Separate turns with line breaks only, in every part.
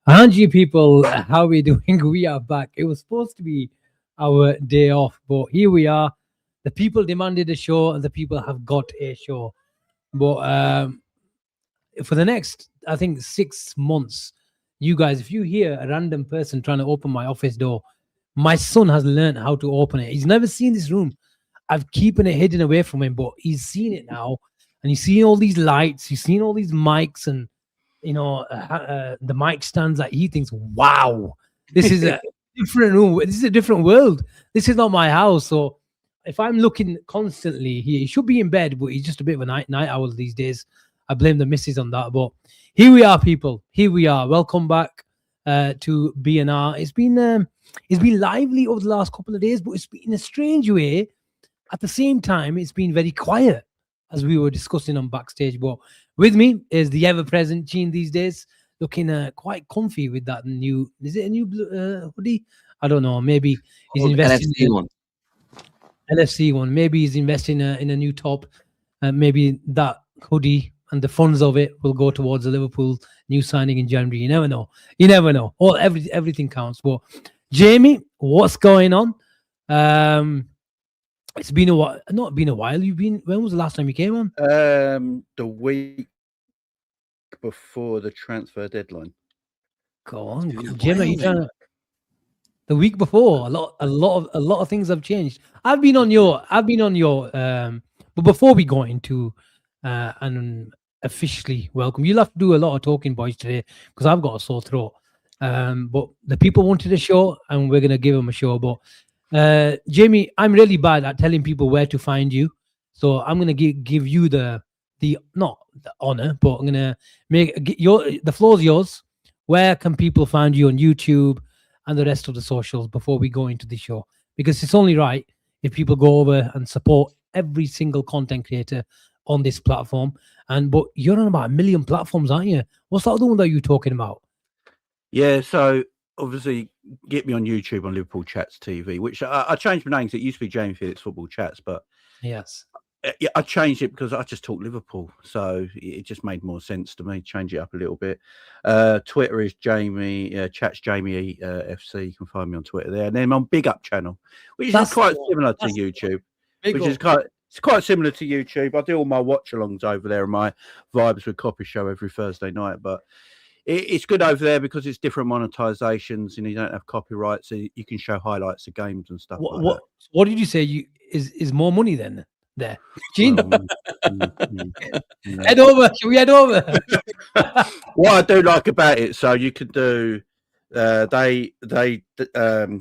Anji people, how are we doing? We are back. It was supposed to be our day off, but here we are. The people demanded a show, and the people have got a show. But for the next, I think, 6 months, you guys, if you hear a random person trying to open my office door, my son has learned how to open it. He's never seen this room. I've keeping it hidden away from him, but he's seen it now, and he's seen all these lights, he's seen all these mics, and the mic stands that he thinks, wow, this is a different room. This is a different world. This is not my house. So if I'm looking constantly, he should be in bed, but he's just a bit of a night owl these days. I blame the missus on that. But here we are, people. Here we are. Welcome back to BNR. It's been lively over the last couple of days, but it's been in a strange way. At the same time, it's been very quiet, as we were discussing on backstage. But with me is the ever-present Gene these days, looking quite comfy with that new. Is it a new hoodie? I don't know. Maybe he's investing
LFC one.
LFC one. Maybe he's investing in a new top. Maybe that hoodie and the funds of it will go towards the Liverpool new signing in January. You never know. You never know. Everything counts. But Jamie, what's going on? It's been a while. Not been a while. When was the last time you came on?
The week before the transfer deadline.
Go on, Jim. Are you trying to? The week before, a lot of things have changed. I've been on your. But before we go into and officially welcome, you'll have to do a lot of talking, boys, today because I've got a sore throat. But the people wanted a show, and we're gonna give them a show. But Jamie, I'm really bad at telling people where to find you, so I'm gonna give you the not the honor, but I'm gonna the floor's yours. Where can people find you on YouTube and the rest of the socials before we go into the show? Because it's only right if people go over and support every single content creator on this platform. But you're on about 1 million platforms, aren't you? What's the other one that you're talking about?
Yeah, so obviously get me on YouTube on Liverpool Chats TV, which I changed my name because it used to be Jamie Phillips Football Chats, but
yes,
I changed it because I just talk Liverpool, so it just made more sense to me. Change it up a little bit. Twitter is Jamie Chats Jamie FC. You can find me on Twitter there, and then I'm on Big Up channel, which is quite similar to YouTube. It's quite similar to YouTube. I do all my watch-alongs over there and my Vibes with Copy show every Thursday night, but it's good over there because it's different monetizations and you don't have copyright, so you can show highlights of games and stuff.
What did you say? Is more money then there? Gene, head over. Should we head over?
What I do like about it, so you could do. They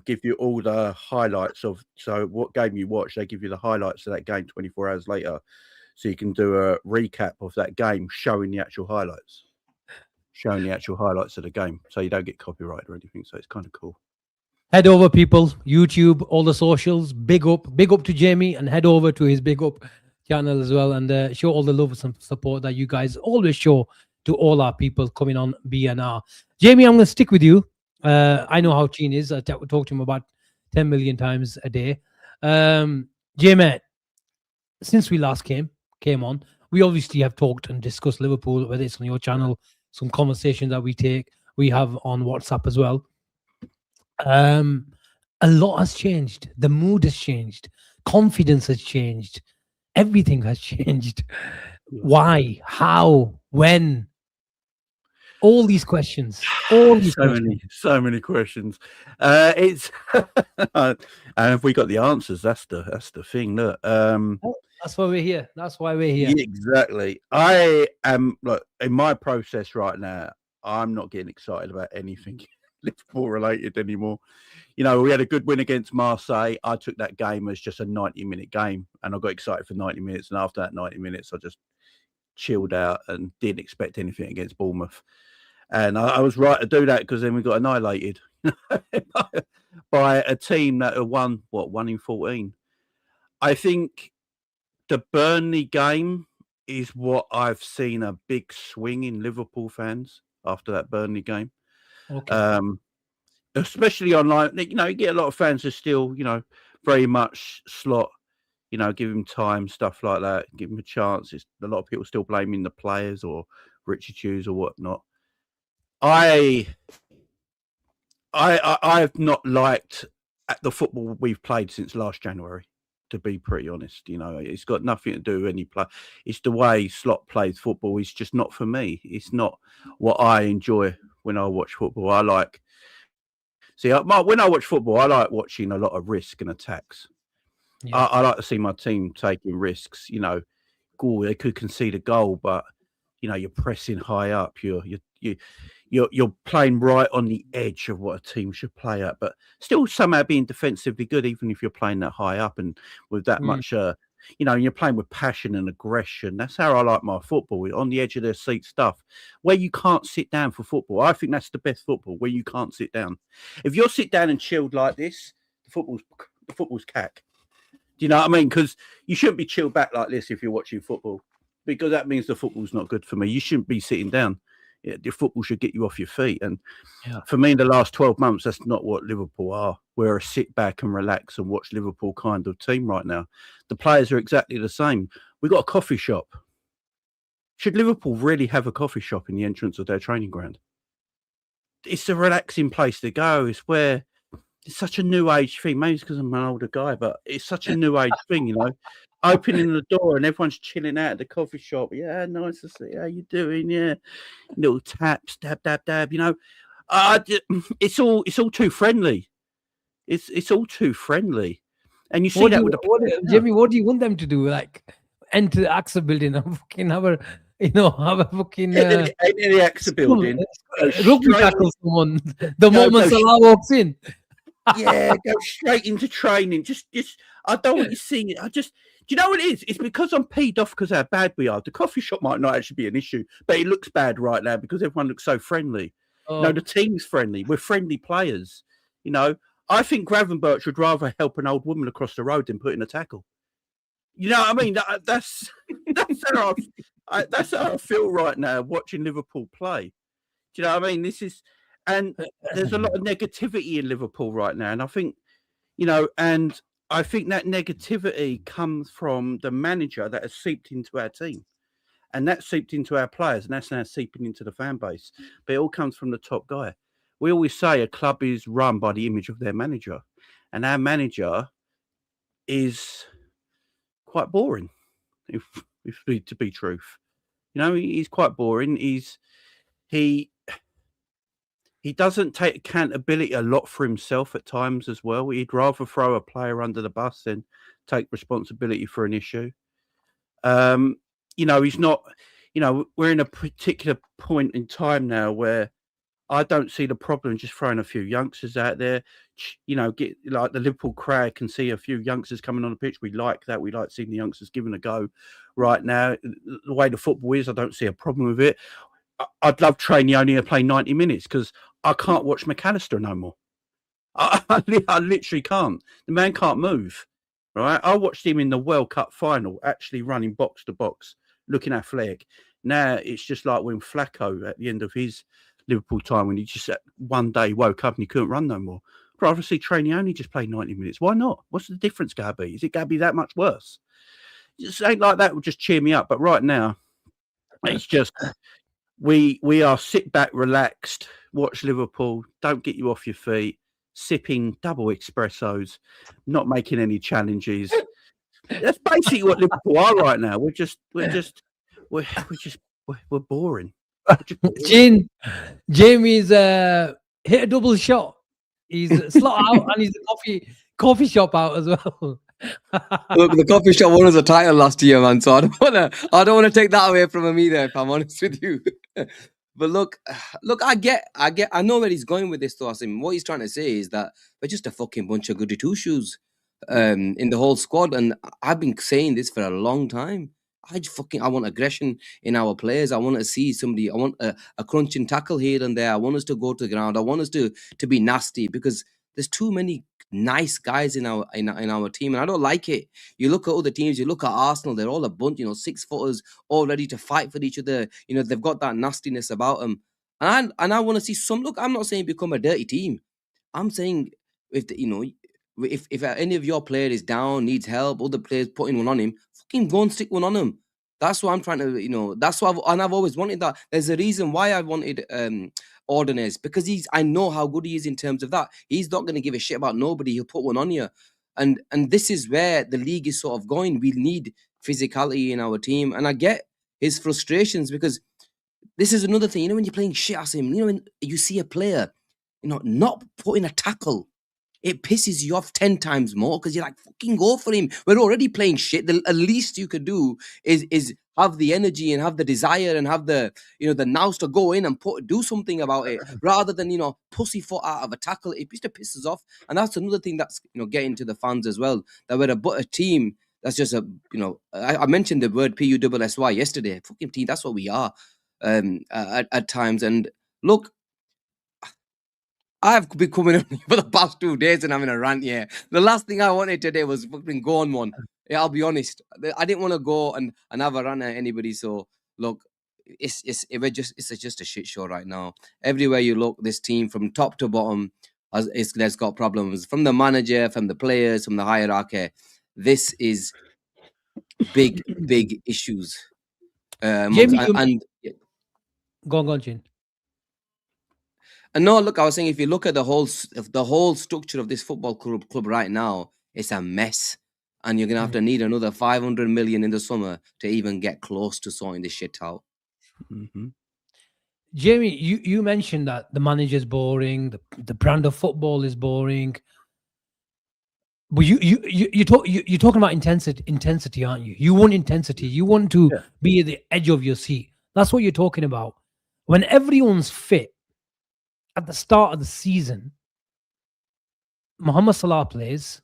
give you all the highlights of what game you watch. They give you the highlights of that game 24 hours later, so you can do a recap of that game, showing the actual highlights of the game, so you don't get copyright or anything. So it's kind of cool.
Head over, people. YouTube, all the socials. Big up to Jamie, and head over to his Big Up channel as well, and show all the love and support that you guys always show to all our people coming on BNR. Jamie, I'm going to stick with you. I know how Gene is. I talk to him about 10 million times a day. Jamie, since we last came on, we obviously have talked and discussed Liverpool, whether it's on your channel, some conversations that we have on WhatsApp as well. A lot has changed. The mood has changed. Confidence has changed. Everything has changed. Why? How? When? All these questions.
So many questions. It's and if we got the answers, that's the thing. Look,
that's why we're here. Yeah,
exactly. I am in my process right now. I'm not getting excited about anything Liverpool related anymore. You know, we had a good win against Marseille. I took that game as just a 90-minute game, and I got excited for 90 minutes. And after that 90 minutes, I just chilled out and didn't expect anything against Bournemouth. And I was right to do that because then we got annihilated by a team that had won 1 in 14. I think the Burnley game is what I've seen a big swing in Liverpool fans after that Burnley game.
Okay.
Especially online. You know, you get a lot of fans who still, you know, very much slot. You know, give him time, stuff like that. Give him a chance. It's a lot of people still blaming the players or Richard Hughes or whatnot. I have not liked the football we've played since last January. To be pretty honest, you know, it's got nothing to do with any play. It's the way Slot plays football. It's just not for me. It's not what I enjoy when I watch football. I like when I watch football, I like watching a lot of risk and attacks.
Yeah.
I like to see my team taking risks. You know, they could concede a goal, but you know, you're pressing high up. You're playing right on the edge of what a team should play at, but still somehow being defensively good, even if you're playing that high up and with that much, you know, you're playing with passion and aggression. That's how I like my football, on the edge of their seat stuff, where you can't sit down for football. I think that's the best football, where you can't sit down. If you're sit down and chilled like this, the football's cack. Do you know what I mean? Because you shouldn't be chilled back like this if you're watching football, because that means the football's not good for me. You shouldn't be sitting down. The football should get you off your feet. And for me, in the last 12 months, that's not what Liverpool are. We're a sit back and relax and watch Liverpool kind of team right now. The players are exactly the same. We've got a coffee shop. Should Liverpool really have a coffee shop in the entrance of their training ground? It's a relaxing place to go. It's where it's such a new age thing. Maybe it's because I'm an older guy, but it's such a new age thing, you know. Opening the door and everyone's chilling out at the coffee shop. Yeah, nice to see. How you doing? Yeah, little taps, dab, dab, dab. You know, it's all too friendly. It's all too friendly, and you see that with the
Jamie, what do you want them to do? Like enter the AXA building and fucking have a fucking
the AXA building.
rugby tackle someone the moment Salah walks in.
Yeah, go straight into training. Just I don't want you seeing it. Do you know what it is? It's because I'm peed off because how bad we are. The coffee shop might not actually be an issue, but it looks bad right now because everyone looks so friendly. No, the team's friendly. We're friendly players. You know, I think Gravenberch would rather help an old woman across the road than put in a tackle. You know what I mean? That's how I feel right now watching Liverpool play. Do you know what I mean? And there's a lot of negativity in Liverpool right now. And I think, you know, and I think that negativity comes from the manager that has seeped into our team. And that seeped into our players. And that's now seeping into the fan base. But it all comes from the top guy. We always say a club is run by the image of their manager. And our manager is quite boring, if to be truth. You know, he's quite boring. He doesn't take accountability a lot for himself at times as well. He'd rather throw a player under the bus than take responsibility for an issue. You know, he's not, you know, we're in a particular point in time now where I don't see the problem just throwing a few youngsters out there. You know, get like the Liverpool crowd can see a few youngsters coming on the pitch. We like that. We like seeing the youngsters given a go right now. The way the football is, I don't see a problem with it. I'd love training only to play 90 minutes because I can't watch McAllister no more. I literally can't. The man can't move. Right? I watched him in the World Cup final, actually running box to box, looking athletic. Now it's just like when Flacco at the end of his Liverpool time, when he just one day woke up and he couldn't run no more. But obviously, training only just play 90 minutes. Why not? What's the difference going to be? Is it going to be that much worse? Just ain't like that would just cheer me up. But right now, it's just we are sit back, relaxed, watch Liverpool, don't get you off your feet, sipping double espressos, not making any challenges. That's basically what Liverpool are right now. We're boring.
Jamie's hit a double shot. He's slot out and he's a coffee shop out as well.
Look, the coffee shop won us a title last year, man. So I don't wanna take that away from him either, if I'm honest with you. But look, I know where he's going with this, though, Asim. What he's trying to say is that we're just a fucking bunch of goody two shoes in the whole squad, and I've been saying this for a long time. I want aggression in our players. I want to see somebody. I want a crunching tackle here and there. I want us to go to the ground. I want us to be nasty because there's too many nice guys in our team, and I don't like it. You look at other teams. You look at Arsenal. They're all a bunch, 6-footers, all ready to fight for each other. They've got that nastiness about them. And I want to see some. Look, I'm not saying become a dirty team. I'm saying if if any of your player is down, needs help, other players putting one on him, fucking go and stick one on him. That's what I'm trying to, that's what I've always wanted that. There's a reason why I wanted Ordonez, because I know how good he is in terms of that. He's not going to give a shit about nobody. He'll put one on you. And this is where the league is sort of going. We need physicality in our team. And I get his frustrations, because this is another thing. When you're playing shit, Asim, when you see a player, not putting a tackle, it pisses you off 10 times more, because you're like, fucking go for him. We're already playing shit. The least you could do is have the energy and have the desire and have the the nous to go in and do something about it, rather than pussyfoot out of a tackle. It just pisses off. And that's another thing that's getting to the fans as well, that we're a team that's just I mentioned the word PUSSY yesterday. Fucking team, that's what we are at times. And look, I've been coming on for the past 2 days and having a rant. Yeah, the last thing I wanted today was fucking go on one. Yeah, I'll be honest. I didn't want to go and have a rant at anybody. So look, it's just a shit show right now. Everywhere you look, this team from top to bottom has got problems. From the manager, from the players, from the hierarchy. This is big issues.
Jamie, go on, Jin.
And no, look, I was saying, if you look at the whole structure of this football club right now, it's a mess. And you're going to have to need another 500 million in the summer to even get close to sorting this shit out.
Mm-hmm.
Jamie, you mentioned that the manager's boring, the brand of football is boring. But you're talking about intensity, aren't you? You want intensity. You want to be at the edge of your seat. That's what you're talking about. When everyone's fit at the start of the season, Mohamed Salah plays.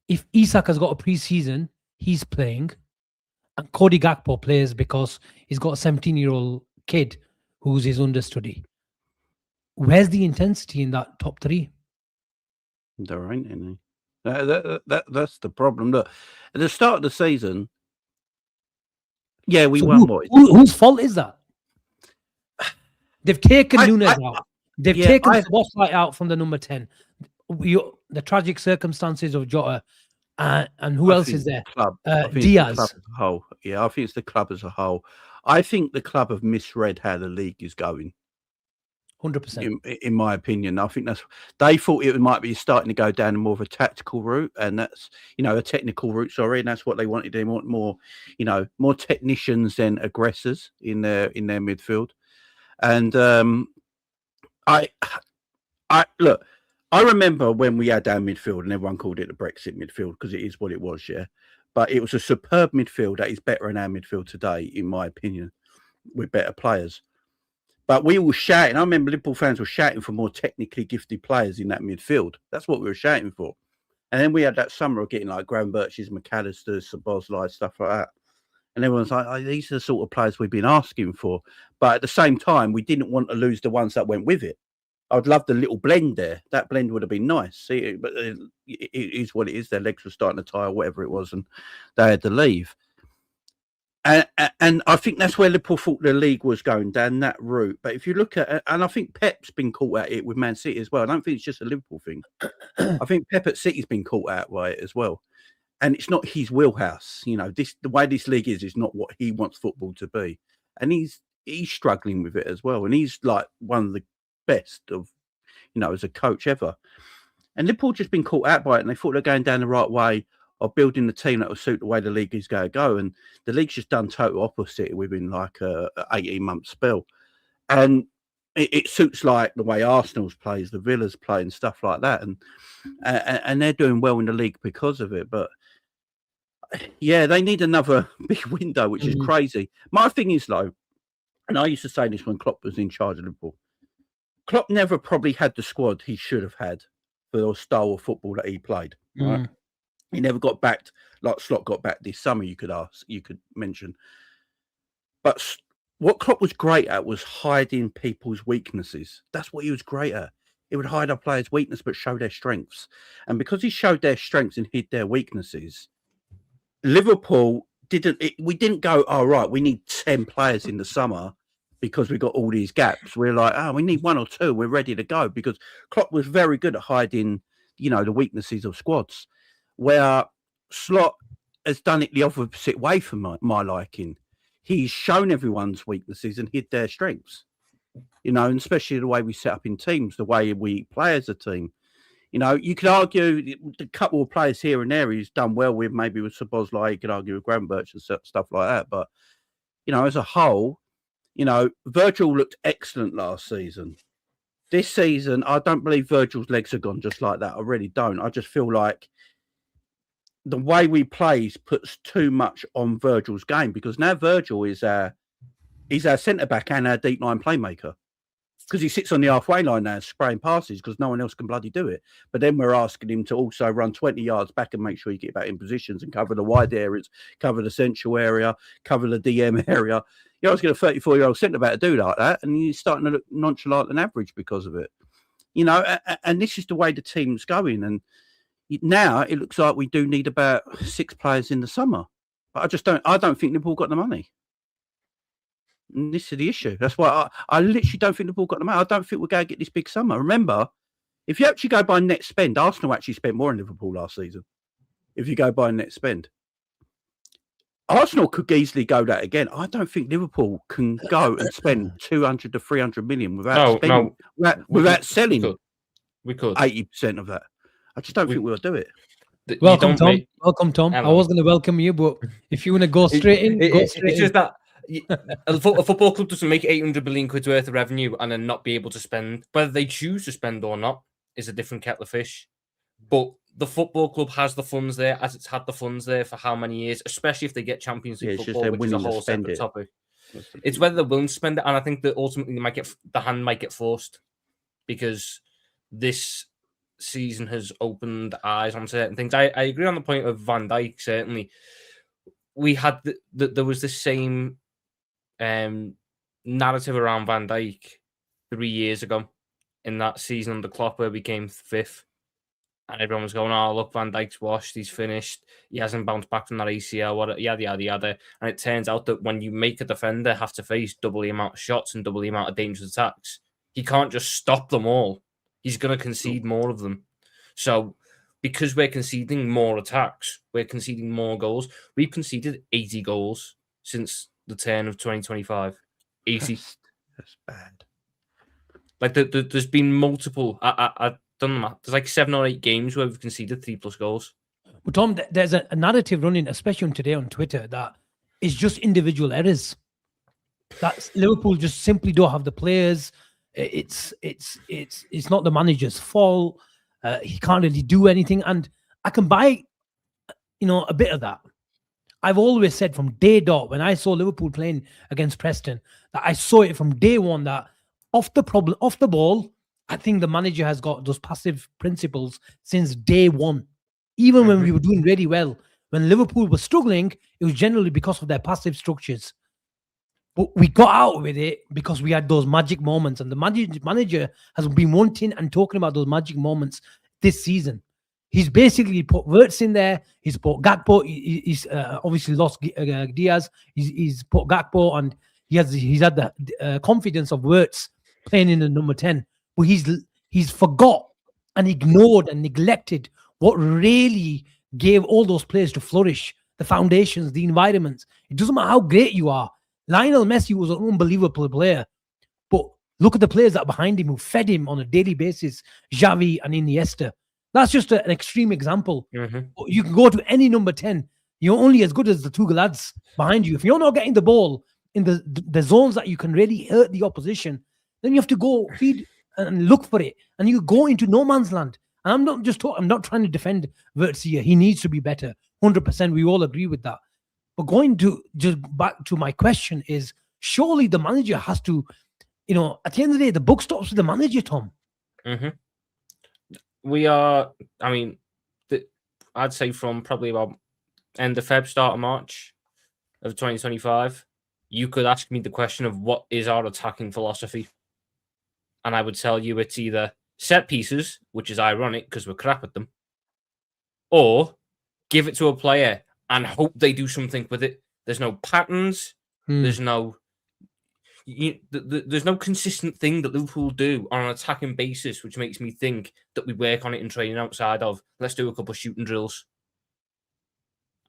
If Isak has got a pre-season, he's playing. And Cody Gakpo plays because he's got a 17-year-old kid who's his understudy. Where's the intensity in that top three?
There ain't any. That's the problem. Look, at the start of the season, we won.
Whose fault is that? They've taken Nunes out. They've taken Szoboszlai out from the number 10. The tragic circumstances of Jota, and who else is there? Diaz.
The club as a whole. Yeah, I think it's the club as a whole. I think the club have misread how the league is going.
100%.
In my opinion, I think they thought it might be starting to go down more of a tactical route, and that's a technical route. Sorry, and that's what they wanted. They want more, more technicians than aggressors in their midfield. And I look. I remember when we had our midfield, and everyone called it the Brexit midfield because it is what it was, yeah. But it was a superb midfield that is better than our midfield today, in my opinion, with better players. But we were shouting. I remember Liverpool fans were shouting for more technically gifted players in that midfield. That's what we were shouting for. And then we had that summer of getting like Graham Birch's, McAllister's, Szoboszlai, stuff like that. And everyone's like, these are the sort of players we've been asking for. But at the same time, we didn't want to lose the ones that went with it. I'd love the little blend there. That blend would have been nice. See, but it is what it is. Their legs were starting to tire, whatever it was, and they had to leave. And I think that's where Liverpool thought the league was going, down that route. But if you look at it, and I think Pep's been caught at it with Man City as well. I don't think it's just a Liverpool thing. I think Pep at City's been caught out by it as well. And it's not his wheelhouse. The way this league is not what he wants football to be. And he's struggling with it as well. And he's like one of the best of, as a coach ever. And Liverpool just been caught out by it, and they thought they're going down the right way of building the team that will suit the way the league is going to go. And the league's just done total opposite within like a 18-month spell. And it suits like the way Arsenal's plays, the Villas play and stuff like that. And they're doing well in the league because of it. But yeah, they need another big window, which is crazy. My thing is though, and I used to say this when Klopp was in charge of Liverpool, Klopp never probably had the squad he should have had for the style of football that he played. Right? He never got backed like Slot got back this summer, you could mention. But what Klopp was great at was hiding people's weaknesses. That's what he was great at. He would hide our players' weakness but show their strengths. And because he showed their strengths and hid their weaknesses, Liverpool we didn't go, right, we need 10 players in the summer because we got all these gaps. We're like, oh, we need one or two. We're ready to go, because Klopp was very good at hiding, the weaknesses of squads, where Slot has done it the opposite way for my liking. He's shown everyone's weaknesses and hid their strengths, and especially the way we set up in teams, the way we play as a team. You could argue the couple of players here and there he's done well with, maybe with Szoboszlai, you could argue with Gravenberch and stuff like that. But, as a whole, Virgil looked excellent last season. This season, I don't believe Virgil's legs are gone just like that. I really don't. I just feel like the way we play puts too much on Virgil's game, because now Virgil is our centre-back and our deep line playmaker, because he sits on the halfway line now spraying passes because no one else can bloody do it. But then we're asking him to also run 20 yards back and make sure you get back in positions and cover the wide areas, cover the central area, cover the DM area. I was getting a 34-year-old centre-back to do like that, and he's starting to look nonchalant and average because of it. And this is the way the team's going. And now it looks like we do need about 6 players in the summer. But I don't think Liverpool got the money. And this is the issue. That's why I literally don't think Liverpool got the money. I don't think we're going to get this big summer. Remember, if you actually go by net spend, Arsenal actually spent more in Liverpool last season. If you go by net spend, Arsenal could easily go that again. I don't think Liverpool can go and spend 200 to 300 million without selling.
We could
80% of that. I just don't think we'll do it.
Welcome, Tom. Welcome, Tom. I was going to welcome you, but if you want to go straight in,
it's just that a football club doesn't make 800 million quid worth of revenue and then not be able to spend. Whether they choose to spend or not is a different kettle of fish. But the football club has the funds there, as it's had the funds there for how many years, especially if they get Champions League football, which is a whole separate topic. It's whether they're willing to spend it, and I think that ultimately the hand might get forced, because this season has opened eyes on certain things. I agree on the point of Van Dijk. Certainly, we had there was the same narrative around Van Dijk 3 years ago in that season under Klopp where we came 5th, and everyone was going, "Oh, look, Van Dijk's washed. He's finished. He hasn't bounced back from that ACL. Yada yada yada." And it turns out that when you make a defender have to face double the amount of shots and double the amount of dangerous attacks, he can't just stop them all. He's going to concede more of them. So, because we're conceding more attacks, we're conceding more goals. We've conceded 80 goals since the turn of 2025. 80.
That's bad.
Like, there's been multiple. I've done the math. There's like 7 or 8 games where we've conceded 3+ goals.
Well, Tom, there's a narrative running, especially today on Twitter, that it's just individual errors. That Liverpool just simply don't have the players. It's not the manager's fault. He can't really do anything, and I can buy, a bit of that. I've always said from day dot when I saw Liverpool playing against Preston that I saw it from day one that off the ball, I think the manager has got those passive principles since day one. Even when we were doing really well, when Liverpool was struggling, it was generally because of their passive structures. But we got out with it because we had those magic moments, and the manager has been wanting and talking about those magic moments this season. He's basically put Wirtz in there. He's put Gakpo. He's obviously lost Diaz. He's put Gakpo, and he's had the confidence of Wirtz playing in the number 10. But he's forgot and ignored and neglected what really gave all those players to flourish: the foundations, the environments. It doesn't matter how great you are. Lionel Messi was an unbelievable player, but look at the players that are behind him who fed him on a daily basis. Xavi and Iniesta. That's just an extreme example. You can go to any number 10. You're only as good as the 2 lads behind you. If you're not getting the ball in the zones that you can really hurt the opposition, then you have to go feed and look for it, and you go into no man's land. And I'm not trying to defend Wirtz here. He needs to be better. 100%. We all agree with that. But going to just back to my question is, surely the manager has to, at the end of the day, the book stops with the manager, Tom.
We are, I'd say from probably about end of Feb, start of March of 2025, you could ask me the question of what is our attacking philosophy? And I would tell you it's either set pieces, which is ironic because we're crap at them, or give it to a player and hope they do something with it. There's no patterns. There's no... there's no consistent thing that Liverpool do on an attacking basis, which makes me think that we work on it in training outside of, let's do a couple of shooting drills.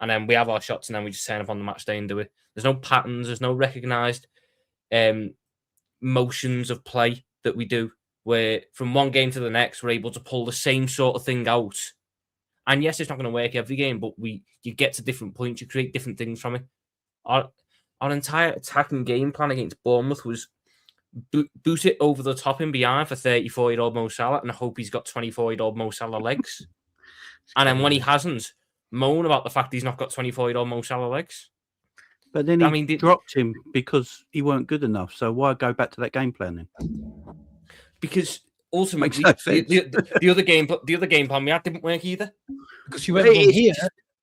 And then we have our shots and then we just turn up on the match day and do it. There's no patterns. There's no recognised motions of play that we do, where from one game to the next, we're able to pull the same sort of thing out. And yes, it's not going to work every game, but you get to different points. You create different things from it. Our entire attacking game plan against Bournemouth was boot it over the top and behind for 34-year-old Mo Salah and hope he's got 24-year-old Mo Salah legs. And then when he hasn't, moan about the fact he's not got 24-year-old Mo Salah legs.
But then he dropped him because he weren't good enough. So why go back to that game plan then?
Because ultimately,
no
the other game plan we had didn't work either.
Because you went from here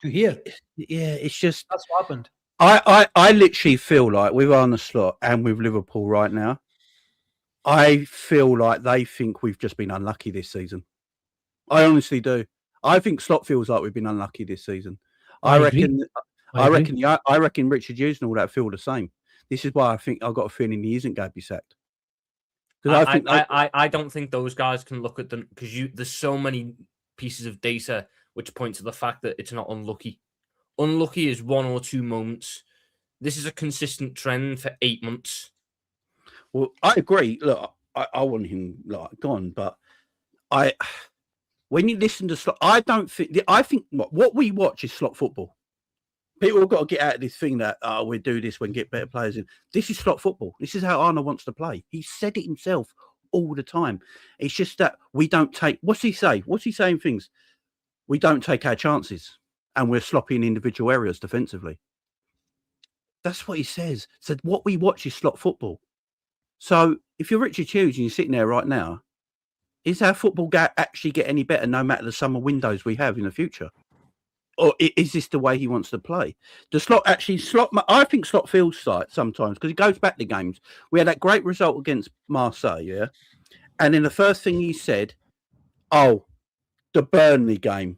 to here.
Yeah, it's just
that's what happened.
I literally feel like with Arne Slot and with Liverpool right now, I feel like they think we've just been unlucky this season. I honestly do. I think Slot feels like we've been unlucky this season. I reckon Richard Hughes and all that feel the same. This is why I think I've got a feeling he isn't going to be sacked.
I don't think those guys can look at them because there's so many pieces of data which point to the fact that it's not unlucky. Unlucky is 1 or 2 moments. This is a consistent trend for 8 months.
Well, I agree. Look, I want him gone, but when you listen to Slot, I think what we watch is Slot football. People have got to get out of this thing that we do this when get better players in. This is Slot football. This is how Arne wants to play. He said it himself all the time. It's just that we don't take. What's he say? What's he saying? Things we don't take our chances, and we're sloppy in individual areas defensively. That's what he says. So what we watch is Slot football. So if you're Richard Hughes and you're sitting there right now, is our football actually get any better no matter the summer windows we have in the future? Or is this the way he wants to play? Does Slot actually I think Slot feels like sometimes because he goes back to games. We had that great result against Marseille, yeah? And then the first thing he said, oh, the Burnley game.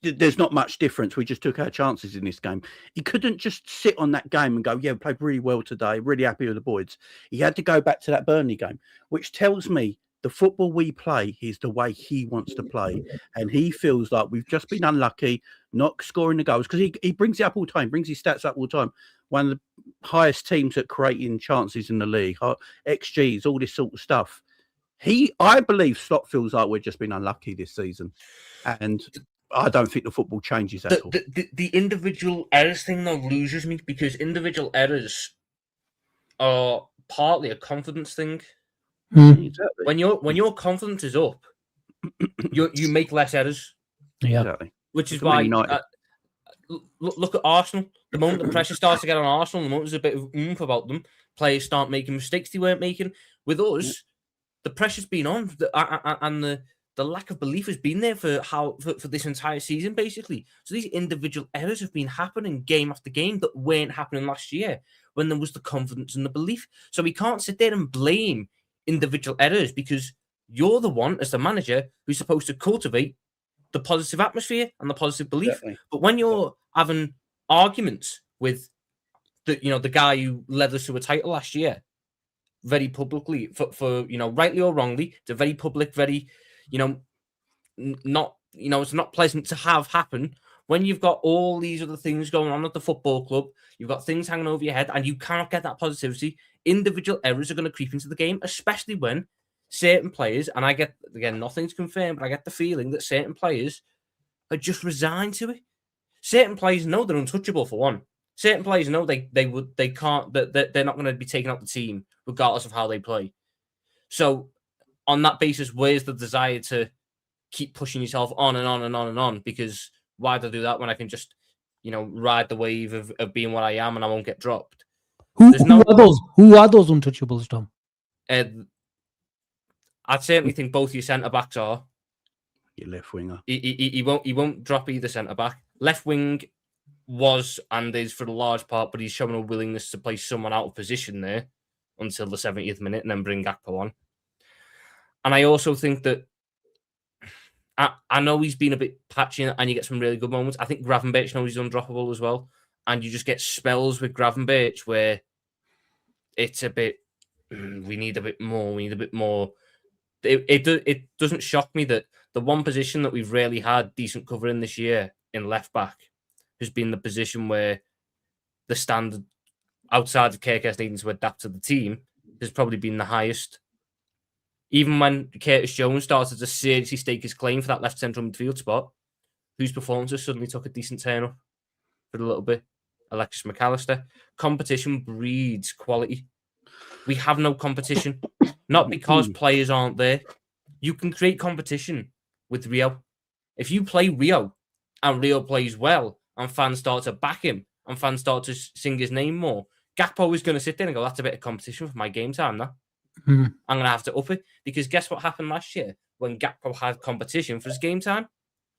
There's not much difference. We just took our chances in this game. He couldn't just sit on that game and go, yeah, we played really well today. Really happy with the boys. He had to go back to that Burnley game, which tells me the football we play is the way he wants to play. And he feels like we've just been unlucky, not scoring the goals. Because he brings it up all the time, brings his stats up all the time. One of the highest teams at creating chances in the league, XGs, all this sort of stuff. I believe Slot feels like we've just been unlucky this season. And I don't think the football changes at all.
The individual errors thing, though, loses me because individual errors are partly a confidence thing.
Exactly.
When your confidence is up, you make less errors.
Yeah,
exactly.
Which is why look at Arsenal. The moment the pressure starts to get on Arsenal, the moment there's a bit of oomph about them, players start making mistakes they weren't making. With us, the pressure's been on, and the lack of belief has been there for this entire season, basically. So these individual errors have been happening game after game that weren't happening last year when there was the confidence and the belief. So we can't sit there and blame individual errors because you're the one, as the manager, who's supposed to cultivate the positive atmosphere and the positive belief. Definitely. But when you're having arguments with the guy who led us to a title last year, very publicly, for rightly or wrongly, it's a very public, very it's not pleasant to have happen when you've got all these other things going on at the football club. You've got things hanging over your head and you cannot get that positivity. Individual errors are going to creep into the game, especially when certain players, and I get, again, nothing's confirmed, but I get the feeling that certain players are just resigned to it. Certain players know they're untouchable, for one. Certain players know they're not going to be taking out the team regardless of how they play. So on that basis, where's the desire to keep pushing yourself on and on and on and on? Because why do I do that when I can just, ride the wave of being what I am and I won't get dropped?
Who are those untouchables, Tom?
I'd certainly think both your centre backs are.
Your left winger.
He won't drop either centre back. Left wing was and is for the large part, but he's showing a willingness to play someone out of position there until the 70th minute and then bring Gakpo on. And I also think that I know he's been a bit patchy and you get some really good moments. I think Gravenberch knows he's undroppable as well. And you just get spells with Gravenberch where it's a bit we need a bit more. We need a bit more. It doesn't shock me that the one position that we've really had decent cover in this year in left back has been the position where the standard outside of KKS needing to adapt to the team has probably been the highest. Even when Curtis Jones started to seriously stake his claim for that left central midfield spot, whose performances suddenly took a decent turn up for a little bit. Alexis McAllister. Competition breeds quality. We have no competition, not because players aren't there. You can create competition with Rio. If you play Rio and Rio plays well and fans start to back him and fans start to sing his name more, Gakpo is going to sit there and go, that's a bit of competition for my game time now. I'm going to have to up it, because guess what happened last year when Gakpo had competition for his game time?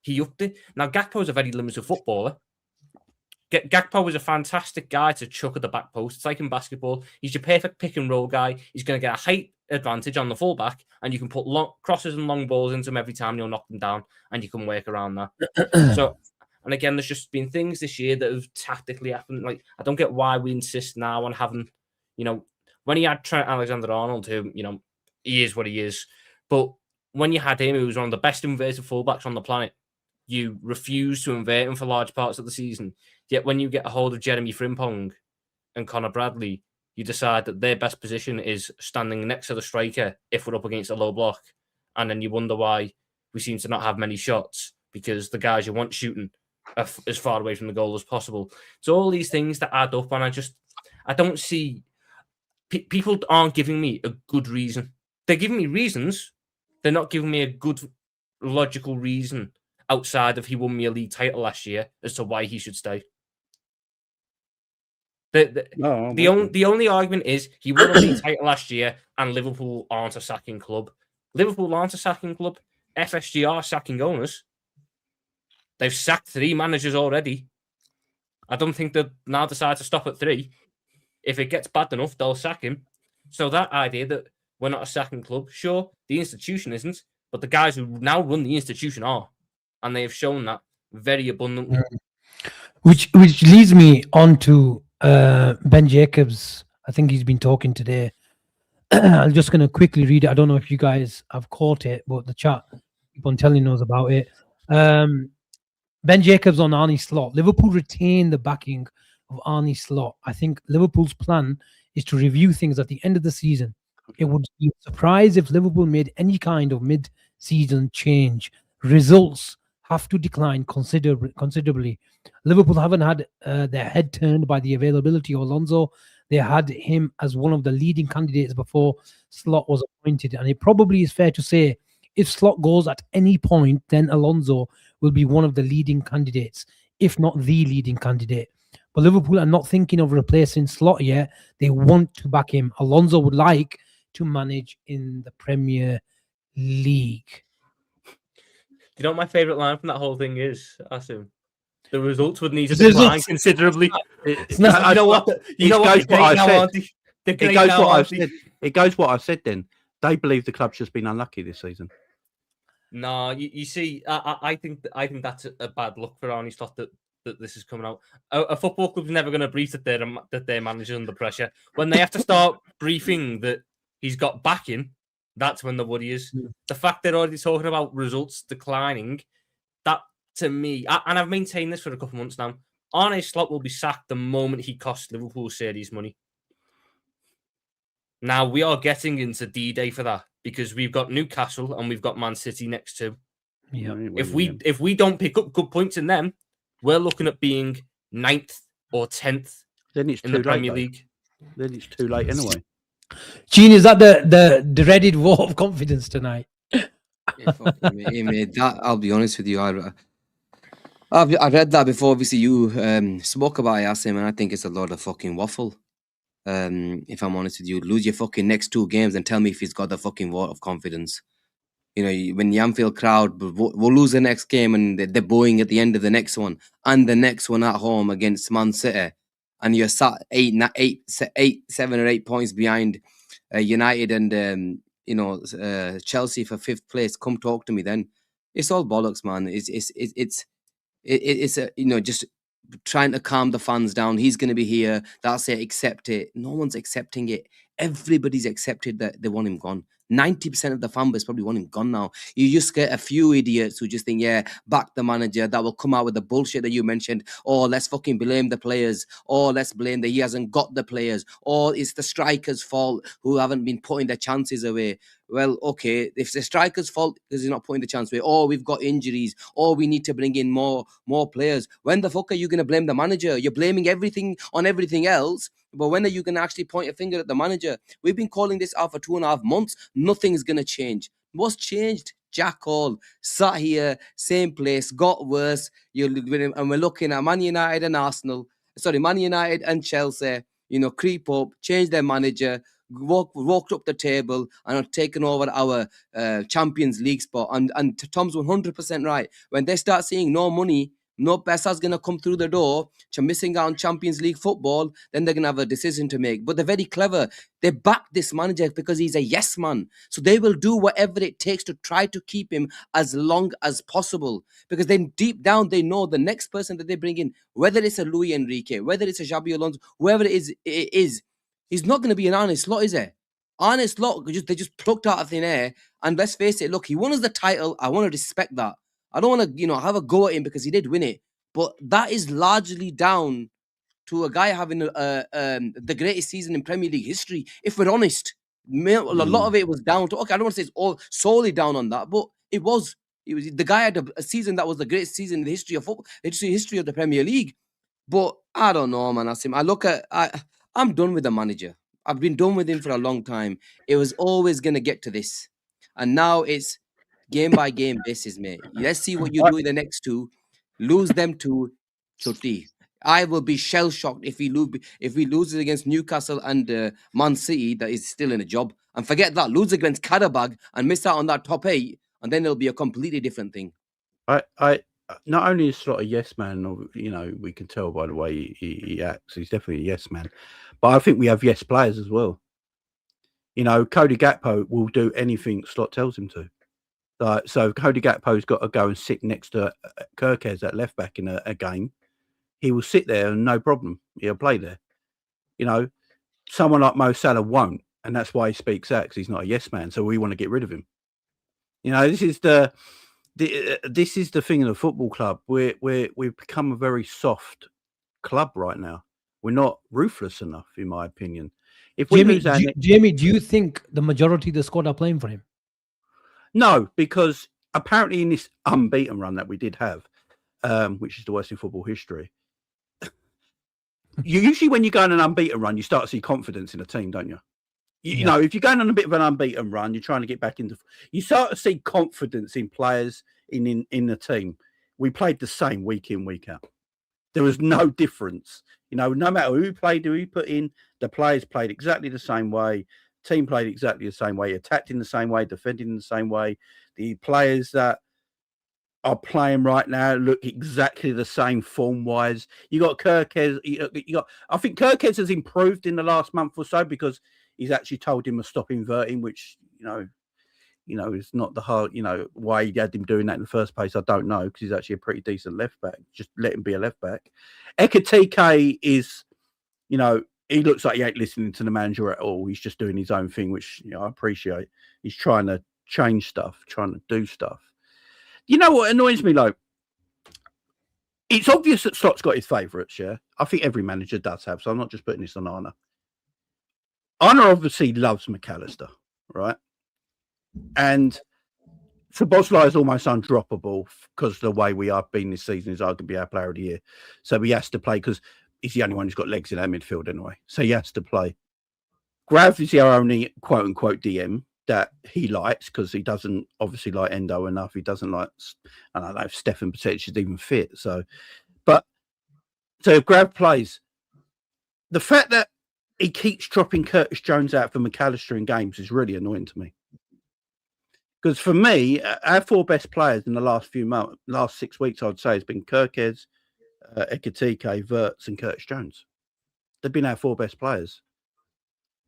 He upped it. Now, Gakpo is a very limited footballer. Gakpo was a fantastic guy to chuck at the back post. It's like in basketball. He's your perfect pick and roll guy. He's going to get a height advantage on the fullback, and you can put long crosses and long balls into him every time. You'll knock them down, and you can work around that. So, and again, there's just been things this year that have tactically happened. Like, I don't get why we insist now on having, when he had Trent Alexander-Arnold, who, he is what he is. But when you had him, who was one of the best inverted fullbacks on the planet, you refuse to invert him for large parts of the season. Yet when you get a hold of Jeremy Frimpong and Connor Bradley, you decide that their best position is standing next to the striker if we're up against a low block. And then you wonder why we seem to not have many shots, because the guys you want shooting are as far away from the goal as possible. So all these things that add up, and I don't see... people aren't giving me a good reason. They're giving me reasons. They're not giving me a good logical reason outside of he won me a league title last year as to why he should stay. The only argument is he won a league title last year and Liverpool aren't a sacking club. Liverpool aren't a sacking club. FSG are sacking owners. They've sacked 3 managers already. I don't think they'll now decide to stop at 3. If it gets bad enough, they'll sack him. So that idea that we're not a sacking club, sure, the institution isn't, but the guys who now run the institution are. And they have shown that very abundantly.
Which leads me on to Ben Jacobs. I think he's been talking today. I'm just going to quickly read it. I don't know if you guys have caught it, but the chat keep on telling us about it. Ben Jacobs on Arne Slot. Liverpool retain the backing of Arne Slot. I think Liverpool's plan is to review things at the end of the season. It would be a surprise if Liverpool made any kind of mid-season change. Results have to decline considerably. Liverpool haven't had their head turned by the availability of Alonso. They had him as one of the leading candidates before Slot was appointed. And it probably is fair to say if Slot goes at any point, then Alonso will be one of the leading candidates, if not the leading candidate. But Liverpool are not thinking of replacing Slot yet. They want to back him. Alonso would like to manage in the Premier League.
Do you know what my favourite line from that whole thing is, Asim? The results would need to decline considerably.
It goes what I said then. They believe the club's just been unlucky this season.
No, you see, I think that's a bad look for Arne Slot that this is coming out. A football club's never going to brief that their manager's under pressure. When they have to start briefing that he's got backing, that's when the worry is. The fact they're already talking about results declining, that to me, and I've maintained this for a couple of months now, Arne Slot will be sacked the moment he costs Liverpool serious money. Now, we are getting into D-Day for that because we've got Newcastle and we've got Man City next to.
Yeah.
If we don't pick up good points in them, we're looking at being 9th or 10th
then it's
in
too
the Premier League.
Then it's too late anyway.
Gene, is that the dreaded vote of confidence tonight?
Hey, mate, that, I'll be honest with you, I read that before. Obviously, you spoke about Asim, and I think it's a lot of fucking waffle. If I'm honest with you, lose your fucking next 2 games and tell me if he's got the fucking vote of confidence. When the Anfield crowd will lose the next game and they're booing at the end of the next one and the next one at home against Man City, and you're sat 7 or 8 points behind United and Chelsea for 5th place. Come talk to me then. It's all bollocks, man. It's just trying to calm the fans down. He's going to be here. That's it. Accept it. No one's accepting it. Everybody's accepted that they want him gone. 90% of the fan base probably want him gone now. You just get a few idiots who just think, yeah, back the manager, that will come out with the bullshit that you mentioned. Or let's fucking blame the players. Or let's blame that he hasn't got the players. Or it's the strikers' fault who haven't been putting their chances away. Well, okay, if the striker's fault because he's not putting the chance away, or we've got injuries, or we need to bring in more players, when the fuck are you going to blame the manager? You're blaming everything on everything else, but when are you going to actually point a finger at the manager? We've been calling this out for 2.5 months. Nothing's going to change. What's changed? Jack all sat here, same place, got worse. And we're looking at Man United and Chelsea, creep up, change their manager, walked up the table and are taking over our Champions League spot. And Tom's 100% right. When they start seeing no money, no pesa's going to come through the door, missing out on Champions League football, then they're going to have a decision to make. But they're very clever. They back this manager because he's a yes man. So they will do whatever it takes to try to keep him as long as possible. Because then deep down, they know the next person that they bring in, whether it's a Luis Enrique, whether it's a Xabi Alonso, whoever it is, he's not going to be an Arne Slot, is it? Arne Slot, they just plucked out of thin air. And let's face it, look, he won us the title. I want to respect that. I don't want to, have a go at him because he did win it. But that is largely down to a guy having the greatest season in Premier League history. If we're honest, a lot of it was down to, okay, I don't want to say it's all solely down on that, but it was the guy had a season that was the greatest season in the history of football, history of the Premier League. But I don't know, man, Asim. I'm done with the manager. I've been done with him for a long time. It was always going to get to this. And now it's game by game basis, mate. Let's see what you do in the next two. Lose them to Chutti. I will be shell shocked if we lose it against Newcastle and Man City that is still in a job. And forget that, lose against Karabag and miss out on that top 8, and then it'll be a completely different thing.
I not only is Slot a yes man, or we can tell by the way he acts, he's definitely a yes man. But I think we have yes players as well. Cody Gakpo will do anything Slot tells him to. So Cody Gakpo's got to go and sit next to Kirkez at left back in a game. He will sit there and no problem. He'll play there. Someone like Mo Salah won't, and that's why he speaks out, because he's not a yes man. So we want to get rid of him. This is the thing in the football club. We've become a very soft club right now. We're not ruthless enough, in my opinion. If we
Jamie, do you think the majority of the squad are playing for him?
No, because apparently in this unbeaten run that we did have, which is the worst in football history, usually when you go on an unbeaten run, you start to see confidence in a team, don't you? You know, if you're going on a bit of an unbeaten run, you're trying to get back into. You start to see confidence in players in the team. We played the same week in, week out. There was no difference. No matter who played, who put in, the players played exactly the same way. Team played exactly the same way, attacked in the same way, defending in the same way. The players that are playing right now look exactly the same form-wise. You got Kirkez. I think Kirkez has improved in the last month or so because he's actually told him to stop inverting, which is not the hard. Why he had him doing that in the first place, I don't know, because he's actually a pretty decent left back. Just let him be a left back. Ekitike is, he looks like he ain't listening to the manager at all. He's just doing his own thing, which I appreciate. He's trying to change stuff, trying to do stuff. You know what annoys me, though? It's obvious that Slot's got his favourites, yeah? I think every manager does have, so I'm not just putting this on Arne. Arne obviously loves McAllister, right? And Szoboszlai is almost undroppable because the way we have been this season is arguably our player of the year. So he has to play because he's the only one who's got legs in our midfield anyway. So he has to play. Grav is our only quote-unquote DM that he likes because he doesn't obviously like Endo enough. He doesn't like, I don't know if Stefan Bacetich is even fit. So if Grav plays, the fact that he keeps dropping Curtis Jones out for McAllister in games is really annoying to me. Because for me, our 4 best players in the last 6 weeks, I'd say, has been Kirkez, Ekitike, Wirtz, and Curtis Jones. They've been our 4 best players.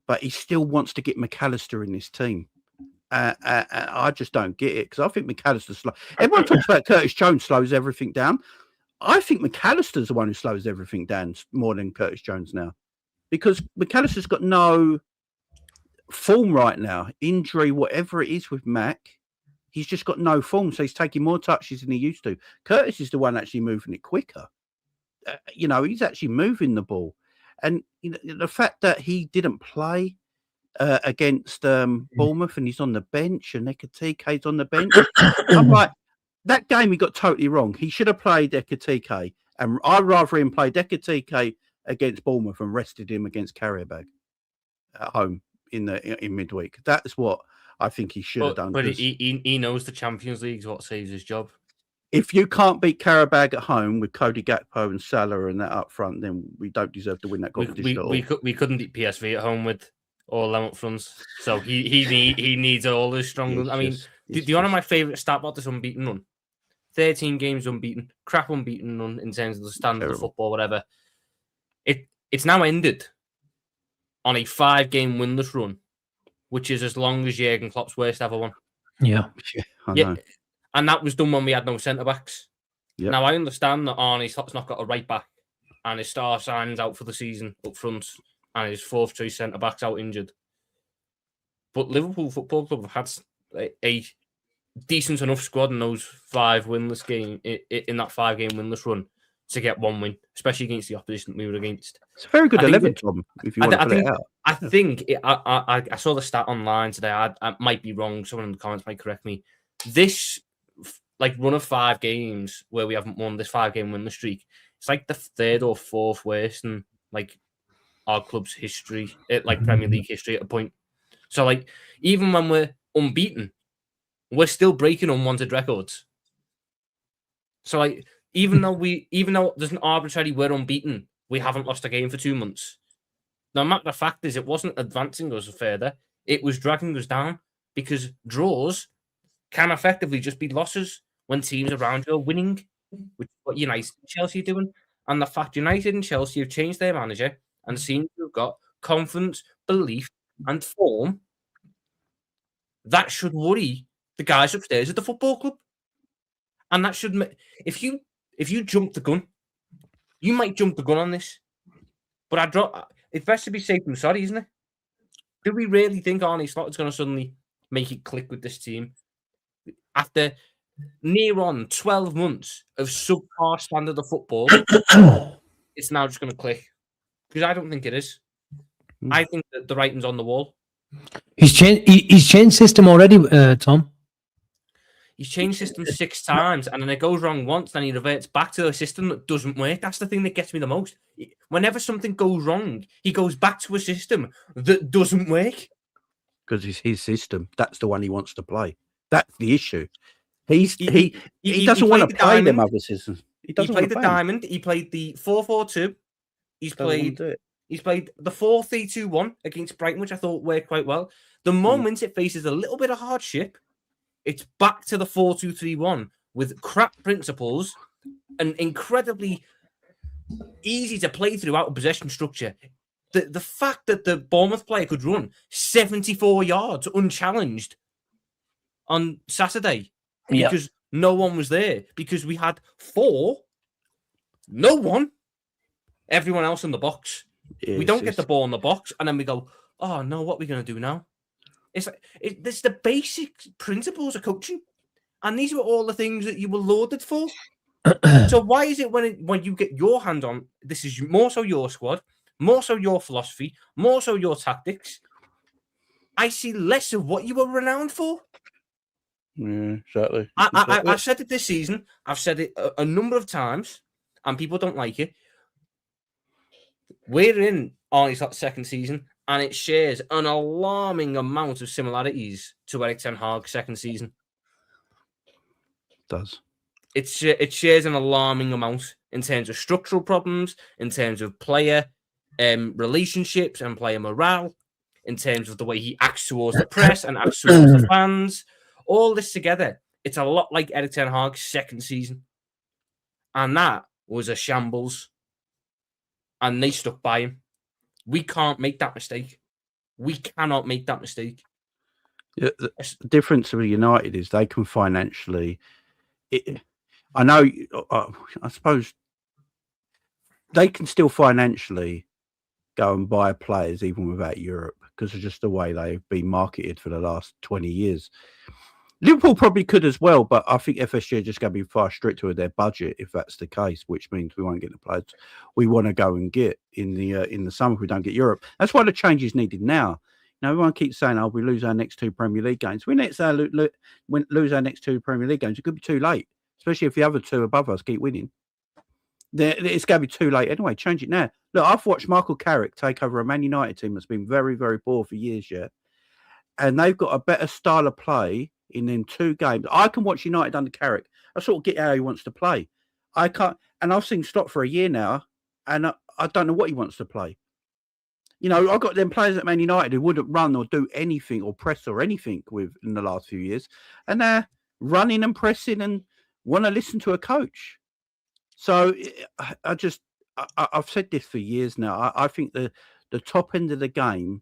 But he still wants to get McAllister in this team. I just don't get it, because I think McAllister slow. Everyone talks about Curtis Jones slows everything down. I think McAllister's the one who slows everything down more than Curtis Jones now, because McAllister's got no form right now, injury, whatever it is with Mac. He's just got no form, so he's taking more touches than he used to. Curtis is the one actually moving it quicker. He's actually moving the ball. And the fact that he didn't play against Bournemouth and he's on the bench and Ekatike's on the bench, I'm like, that game he got totally wrong. He should have played Ekatike, and I'd rather him play Ekatike against Bournemouth and rested him against Carrier-Bag at home in midweek. That's what I think he should have done.
But he knows the Champions League is what saves his job.
If you can't beat Carrier-Bag at home with Cody Gakpo and Salah and that up front, then we don't deserve to win that competition at all.
We couldn't beat PSV at home with all them up fronts. So he needs all his strong. I mean, do you know my favourite stat about this unbeaten run? 13 games unbeaten, crap unbeaten run in terms of the standard of football, whatever. It's now ended on a 5-game winless run, which is as long as Jurgen Klopp's worst ever one.
Yeah.
I know.
And that was done when we had no centre-backs.
Yep.
Now, I understand that Arne's not got a right-back and his star signs out for the season up front and his fourth choice centre-back's out injured. But Liverpool Football Club have had a decent enough squad in those 5 winless games, in that 5-game winless run, to get 1 win, especially against the opposition we were against.
It's a very good 11, Tom, if you want to put it out.
I think I saw the stat online today. I might be wrong. Someone in the comments might correct me. This run of 5 games where we haven't won, this 5-game winless streak, it's like the 3rd or 4th worst in our club's history, Premier League history at a point. So even when we're unbeaten, we're still breaking unwanted records. So even though there's an arbitrary we're unbeaten, we haven't lost a game for 2 months. The matter of fact is, it wasn't advancing us further; it was dragging us down, because draws can effectively just be losses when teams around you are winning, which is what United and Chelsea are doing. And the fact United and Chelsea have changed their manager and seem to have got confidence, belief, and form, that should worry the guys upstairs at the football club. And that should, if you jump the gun, you might jump the gun on this. But it's best to be safe than sorry, isn't it? Do we really think Arne Slot is going to suddenly make it click with this team after near on 12 months of subpar standard of football? It's now just going to click, because I don't think it is. I think that the writing's on the wall.
He's changed system already, Tom.
He's changed system 6 times, and then it goes wrong once, then he reverts back to a system that doesn't work. That's the thing that gets me the most. Whenever something goes wrong, he goes back to a system that doesn't work.
Because it's his system. That's the one he wants to play. That's the issue. He doesn't want to play them other systems. He
played the diamond. He played the 4-4-2. He's played the 4-3-2-1 against Brighton, which I thought worked quite well. The moment it faces a little bit of hardship, it's back to the 4-2-3-1 with crap principles and incredibly easy to play through out of possession structure. The fact that the Bournemouth player could run 74 yards unchallenged on Saturday because no one was there, because we had 4, no one, everyone else in the box. We don't get the ball in the box, and then we go, oh no, what are we going to do now? It's it's the basic principles of coaching, and these were all the things that you were lauded for. So why is it when you get your hand on this, is more so your squad, more so your philosophy, more so your tactics, I see less of what you were renowned for?
Yeah, exactly.
I've said it this season. I've said it a number of times, and people don't like it. We're in Arne's second season, and it shares an alarming amount of similarities to Erik ten Hag's second season.
It does.
It shares an alarming amount in terms of structural problems, in terms of player relationships and player morale, in terms of the way he acts towards the press and acts towards the fans. All this together, it's a lot like Erik ten Hag's second season. And that was a shambles. And they stuck by him. We can't make that mistake. We cannot make that mistake.
Yeah, the difference with United is they can financially... I know. I suppose they can still financially go and buy players even without Europe because of just the way they've been marketed for the last 20 years. Liverpool probably could as well, but I think FSG are just going to be far stricter with their budget if that's the case, which means we won't get the players we want to go and get in the summer if we don't get Europe. That's why the change is needed now. Now, everyone keeps saying, "Oh, we lose our next 2 Premier League games." We lose our next 2 Premier League games. It could be too late, especially if the other 2 above us keep winning. It's going to be too late anyway. Change it now. Look, I've watched Michael Carrick take over a Man United team that's been very, very poor for years, yeah, and they've got a better style of play in them 2 games. I can watch United under Carrick. I sort of get how he wants to play. I can't, and I've seen Slot for a year now, and I don't know what he wants to play. You know, I've got them players at Man United who wouldn't run or do anything or press or anything with in the last few years, and they're running and pressing and want to listen to a coach. So I've said this for years now. I think the top end of the game,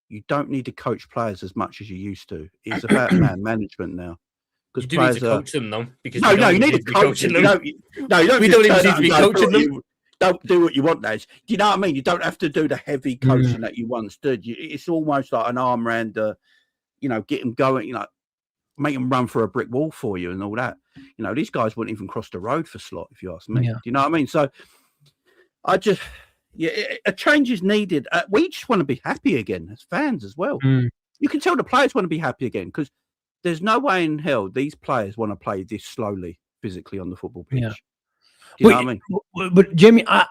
you don't need to coach players as much as you used to. It's about man management now.
You do need to coach them, though. Because
no, you need to coach them. You don't
we don't even need to be coaching them.
Don't do what you want, lads. Do you know what I mean? You don't have to do the heavy coaching that you once did. It's almost like an arm around, get them going, make them run for a brick wall for you and all that. You know, these guys wouldn't even cross the road for Slot, if you ask me. Yeah. Do you know what I mean? So a change is needed. We just want to be happy again as fans as well. You can tell the players want to be happy again because there's no way in hell these players want to play this slowly physically on the football pitch.
Yeah.
Do you know what I mean?
But Jamie, I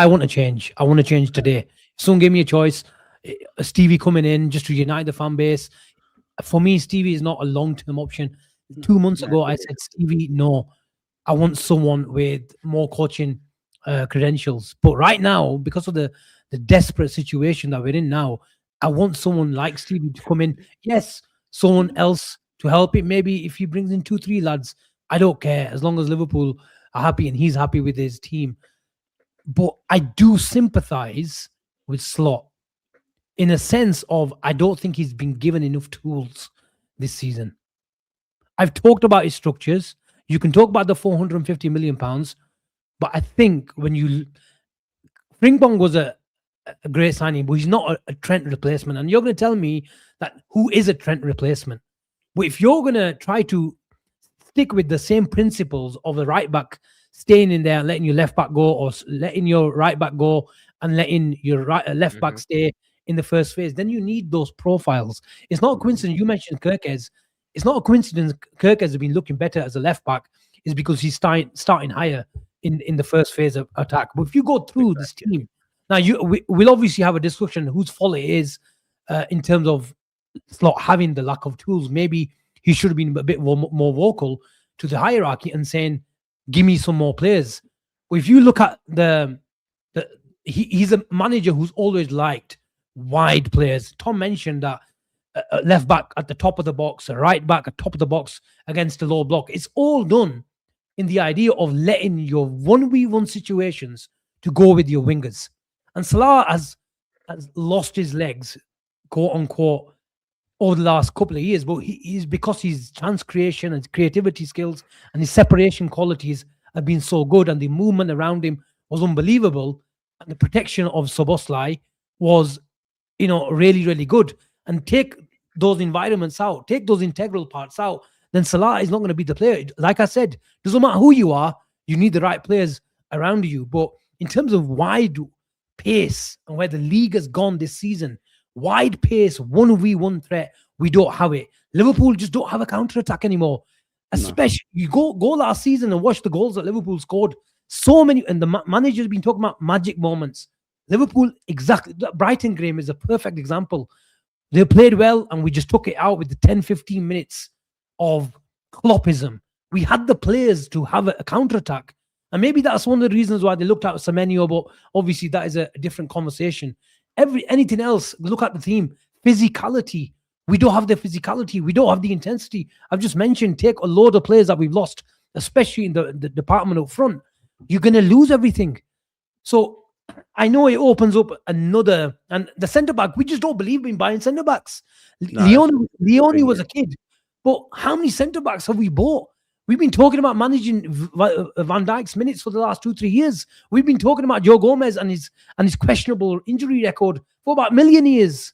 want to change. I want to change today. If someone gave me a choice, Stevie coming in just to unite the fan base. For me, Stevie is not a long-term option. 2 months ago, I said, Stevie, no. I want someone with more coaching credentials. But right now, because of the desperate situation that we're in now, I want someone like Stevie to come in. Yes, someone else to help it. Maybe if he brings in 2-3 lads, I don't care. As long as Liverpool are happy and he's happy with his team. But I do sympathize with Slot in a sense of I don't think he's been given enough tools this season. I've talked about his structures. You can talk about the £450 million, but I think when Frimpong was a great signing, but he's not a Trent replacement. And you're going to tell me that who is a Trent replacement? But if you're going to try to stick with the same principles of the right back staying in there and letting your left back go, or letting your right back go and letting your left back stay in the first phase, then you need those profiles. It's not a coincidence. You mentioned Kirkes. It's not a coincidence Kirkes has been looking better as a left back. It's because he's starting higher in the first phase of attack. But if you go through this team, now we'll obviously have a discussion whose fault it is in terms of Slot having the lack of tools. Maybe he should have been a bit more vocal to the hierarchy and saying, give me some more players. But if you look at he's a manager who's always liked wide players. Tom mentioned that a left back at the top of the box, a right back at the top of the box against the low block. It's all done in the idea of letting your 1v1 situations to go with your wingers. And Salah has lost his legs, quote unquote, over the last couple of years, but he's because his chance creation and creativity skills and his separation qualities have been so good, and the movement around him was unbelievable, and the protection of Szoboszlai was, really, really good. And take those environments out, take those integral parts out, then Salah is not going to be the player. Like I said, doesn't matter who you are, you need the right players around you. But in terms of wide pace and where the league has gone this season, wide pace, 1v1 threat, we don't have it. Liverpool just don't have a counter-attack anymore. Especially, you go last season and watch the goals that Liverpool scored. So many, and the manager's been talking about magic moments. Liverpool, exactly. Brighton game is a perfect example. They played well, and we just took it out with the 10-15 minutes of Kloppism. We had the players to have a counter-attack. And maybe that's one of the reasons why they looked at Semenyo, but obviously that is a different conversation. Anything else, look at the team. Physicality. We don't have the physicality. We don't have the intensity. I've just mentioned, take a load of players that we've lost, especially in the department up front. You're going to lose everything. So I know it opens up another, and the centre-back, we just don't believe in buying centre-backs. No, Leone was a kid, but how many centre-backs have we bought? We've been talking about managing Van Dijk's minutes for the last 2-3 years. We've been talking about Joe Gomez and his questionable injury record for about a million years.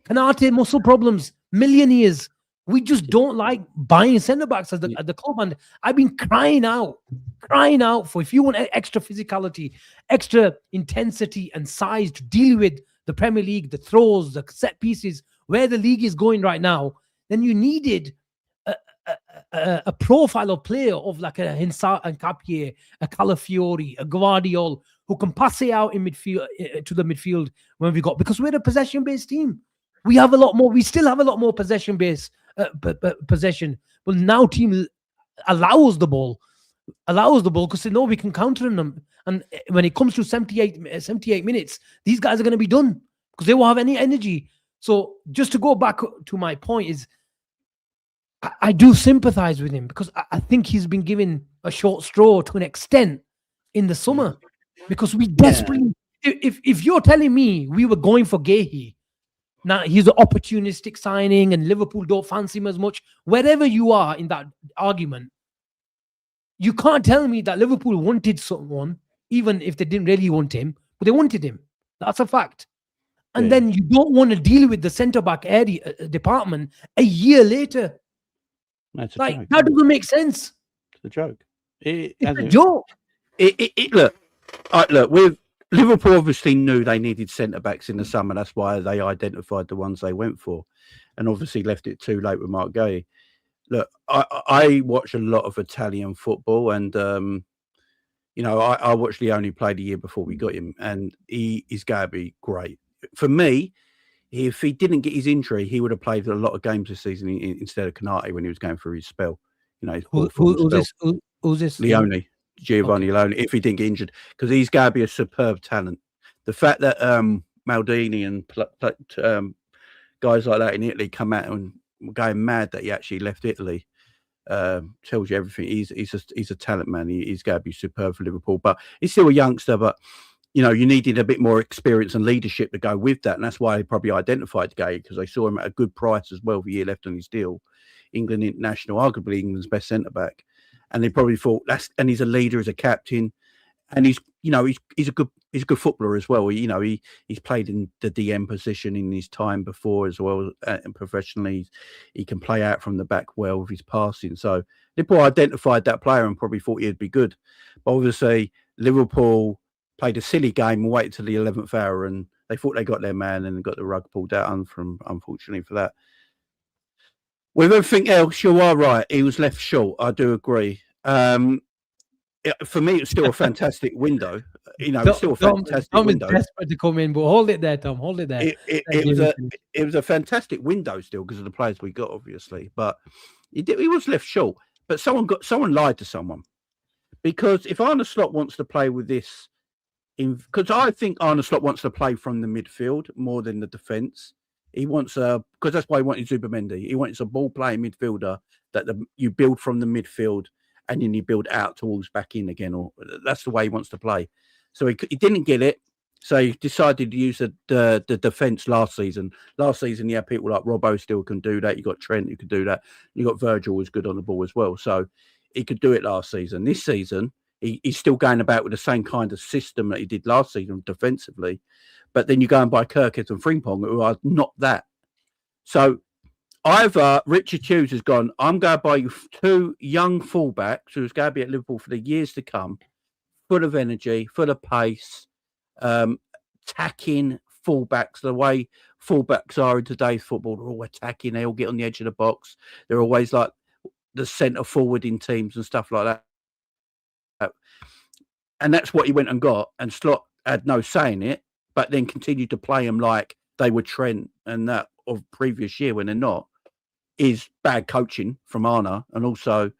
Kanate muscle problems, million years. We just don't like buying centre backs at the club, and I've been crying out for, if you want extra physicality, extra intensity and size to deal with the Premier League, the throws, the set pieces, where the league is going right now, then you needed a profile of player of like a Hinsa and Capie, a Calafiori, a Guardiol, who can pass it out in midfield to the midfield when we got, because we're a possession-based team. We have a lot more. We still have a lot more possession-based possession, but now team allows the ball because they know we can counter them. And when it comes to 78 minutes, these guys are going to be done because they won't have any energy. So just to go back to my point is, I do sympathize with him because I think he's been given a short straw to an extent in the summer, because we desperately, if you're telling me we were going for Gehi, now he's an opportunistic signing and Liverpool don't fancy him as much, wherever you are in that argument, you can't tell me that Liverpool wanted someone, even if they didn't really want him, but they wanted him. That's a fact. And then you don't want to deal with the centre-back area department a year later.
That's a
like
joke.
That doesn't make sense.
It's a joke.
It's a joke.
Look, with Liverpool obviously knew they needed centre backs in the summer. That's why they identified the ones they went for, and obviously left it too late with Mark Gay. Look, I watch a lot of Italian football, and I watched Leone play the year before we got him, and he's going to be great. For me, if he didn't get his injury, he would have played a lot of games this season instead of Kanate when he was going through his spell.
Who's this?
Leone, Giovanni Leone, if he didn't get injured, because he's going to be a superb talent. The fact that Maldini and guys like that in Italy come out and were going mad that he actually left Italy tells you everything. He's a talent, man. He's going to be superb for Liverpool, but he's still a youngster. But you needed a bit more experience and leadership to go with that. And that's why they probably identified Gay, because they saw him at a good price as well, the year left on his deal. England international, arguably England's best centre-back. And they probably thought and he's a leader, he's a captain. And he's a good footballer as well. He's played in the DM position in his time before as well. And professionally, he can play out from the back well with his passing. So Liverpool identified that player and probably thought he'd be good. But obviously, Liverpool played a silly game and waited till the 11th hour, and they thought they got their man and got the rug pulled out unfortunately for that. With everything else, you are right. He was left short. I do agree. For me, it's still a fantastic window. It's still a fantastic window.
Tom is desperate to come in, but hold it there, Tom. Hold it there.
It was a fantastic window still because of the players we got, obviously. But he was left short. But someone lied to someone, because if Arne Slot wants to play with this, because I think Arne Slot wants to play from the midfield more than the defence. He wants because that's why he wanted Zubimendi. He wants a ball-playing midfielder that you build from the midfield and then you build out towards back in again. Or that's the way he wants to play. So he didn't get it. So he decided to use the defence last season. Last season, you had people like Robbo still can do that. You got Trent who could do that. You got Virgil was good on the ball as well. So he could do it last season. This season, he's still going about with the same kind of system that he did last season defensively. But then you go and buy Kirkett and Frimpong, who are not that. So either Richard Hughes has gone, I'm going to buy you two young fullbacks who's going to be at Liverpool for the years to come, full of energy, full of pace, attacking fullbacks, the way fullbacks are in today's football. They're all attacking. They all get on the edge of the box. They're always like the centre forward in teams and stuff like that. And that's what he went and got. And Slot had no say in it, but then continued to play them like they were Trent and that of previous year when they're not, is bad coaching from Arne. And also,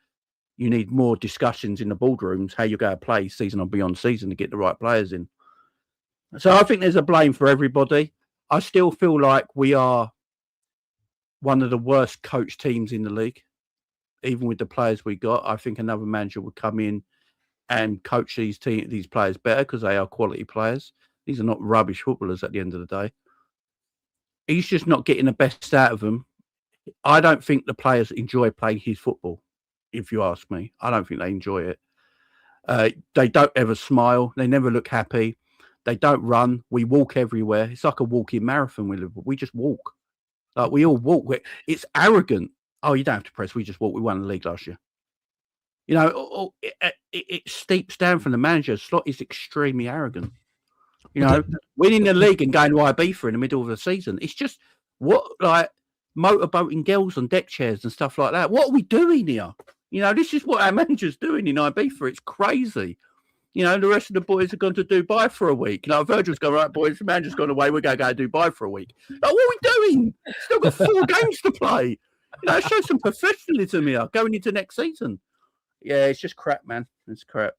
you need more discussions in the boardrooms, how you're going to play season on beyond season to get the right players in. So I think there's a blame for everybody. I still feel like we are one of the worst coach teams in the league, even with the players we got. I think another manager would come in and coach these players better because they are quality players. These are not rubbish footballers at the end of the day. He's just not getting the best out of them. I don't think the players enjoy playing his football. if you ask me. I don't think they enjoy it. They don't ever smile. They never look happy. They don't run. We walk everywhere. It's like a walking marathon with Liverpool. We just walk. Like we all walk. It's arrogant. Oh, you don't have to press. We just walk. We won the league last year. You know, it steeps down from the manager. Slot is extremely arrogant. You know, winning the league and going to Ibiza in the middle of the season. It's just like motorboating girls on deck chairs and stuff like that. What are we doing here? You know, this is what our manager's doing in Ibiza. It's crazy. You know, the rest of the boys have gone to Dubai for a week. You know, Virgil's gone, right, boys, the manager's gone away. We're going to go to Dubai for a week. Like, what are we doing? Still got 4 games to play. You know, show some professionalism here going into next season. Yeah, it's just crap, man. It's crap.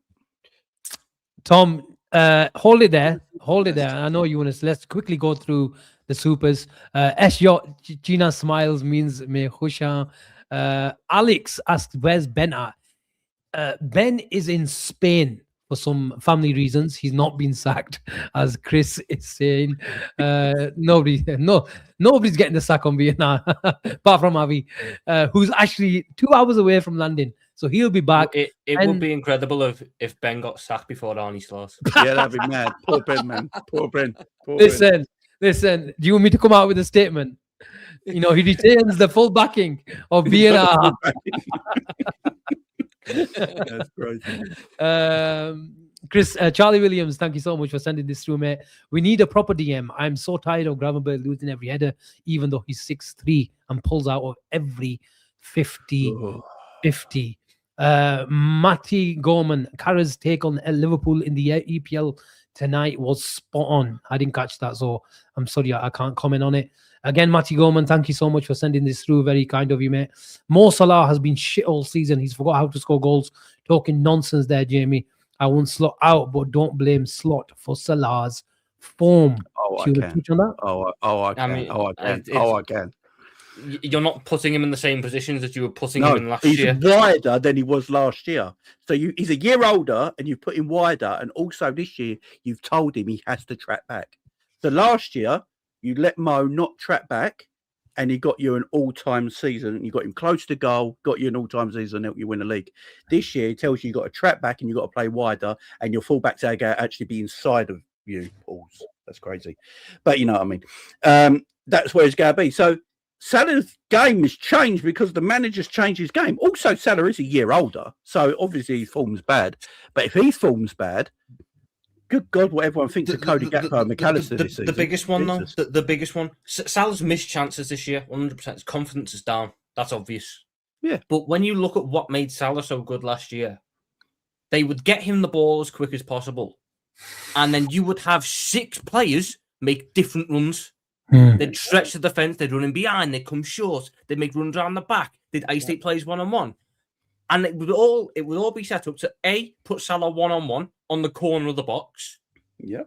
Tom, hold it there. Hold it there. I know you want to. Let's quickly go through the supers. Gina smiles means me khusha. Alex asked, where's Ben at? Ben is in Spain for some family reasons. He's not been sacked, as Chris is saying. Nobody's getting the sack on Vienna, apart from Avi, who's actually 2 hours away from London. So he'll be back.
It would be incredible if Ben got sacked before Arne starts.
Yeah, that'd be mad. Poor Ben, man. Poor Ben.
Listen. Do you want me to come out with a statement? You know, he retains the full backing of Vienna.
That's crazy.
Chris, Charlie Williams, thank you so much for sending this through, mate. We need a proper DM. I'm so tired of Gravenberg losing every header, even though he's 6'3" and pulls out of every 50. Matty Gorman, Kara's take on Liverpool in the EPL tonight was spot on. I didn't catch that, so I'm sorry, I can't comment on it. Again, Matty Gorman, thank you so much for sending this through. Very kind of you, mate. Mo Salah has been shit all season. He's forgot how to score goals. Talking nonsense there, Jamie. I want Slot out, but don't blame Slot for Salah's form.
Oh,
Should we
I can.
touch on that?
I can.
I mean,
I can.
You're not putting him in the same positions that you were putting him in last
he's
year.
wider than he was last year. So he's a year older, and you've put him wider. And also this year, you've told him he has to track back. So last year, you let Mo not track back, and he got you an all-time season. You got him close to goal, got you an all-time season, helped you win the league. This year, he tells you got to track back, and you got to play wider, and your fullbacks are going to actually be inside of you. Pause. That's crazy, but you know what I mean. That's where it's going to be. So Salah's game has changed because the manager's changed his game. Also, Salah is a year older, so obviously his form's bad. But if his form's bad, good God, what everyone thinks of Cody Gakpo and McAllister this season.
The biggest one, though, the biggest one. Salah's missed chances this year, 100%. His confidence is down. That's obvious.
Yeah.
But when you look at what made Salah so good last year, they would get him the ball as quick as possible. And then you would have 6 players make different runs. They'd stretch the defence, they'd run in behind, they'd come short, they'd make runs around the back, they'd isolate players one-on-one. And it would all be set up to A, put Salah one-on-one on the corner of the box,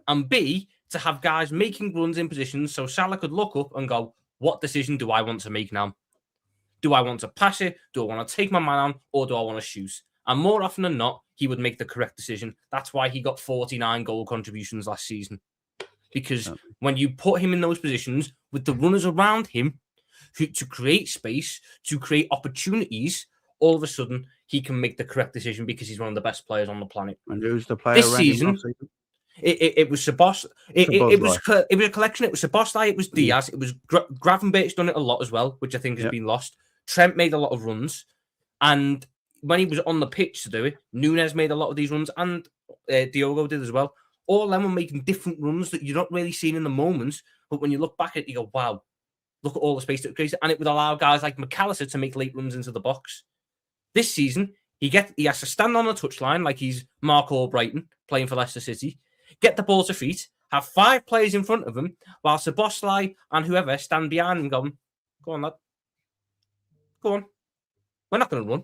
and B, to have guys making runs in positions so Salah could look up and go, what decision do I want to make now? Do I want to pass it? Do I want to take my man on? Or do I want to shoot? And more often than not, he would make the correct decision. That's why he got 49 goal contributions last season. Because when you put him in those positions with the runners around him to create space, to create opportunities, all of a sudden he can make the correct decision because he's one of the best players on the planet.
And who's the player
this season? It was Sabos. It was a collection. It was Sabostai. It was Diaz. It was Gravenberg's done it a lot as well, which I think has been lost. Trent made a lot of runs, and when he was on the pitch to do it, Núñez made a lot of these runs, and Diogo did as well. All of them were making different runs that you're not really seeing in the moments, but when you look back at it, you go, wow, look at all the space that it created. And it would allow guys like McAllister to make late runs into the box. This season, he has to stand on the touchline like he's Mark Albrighton playing for Leicester City, get the ball to feet, have 5 players in front of him, while Szoboszlai and whoever stand behind him going, go on, lad. Go on. We're not going to run.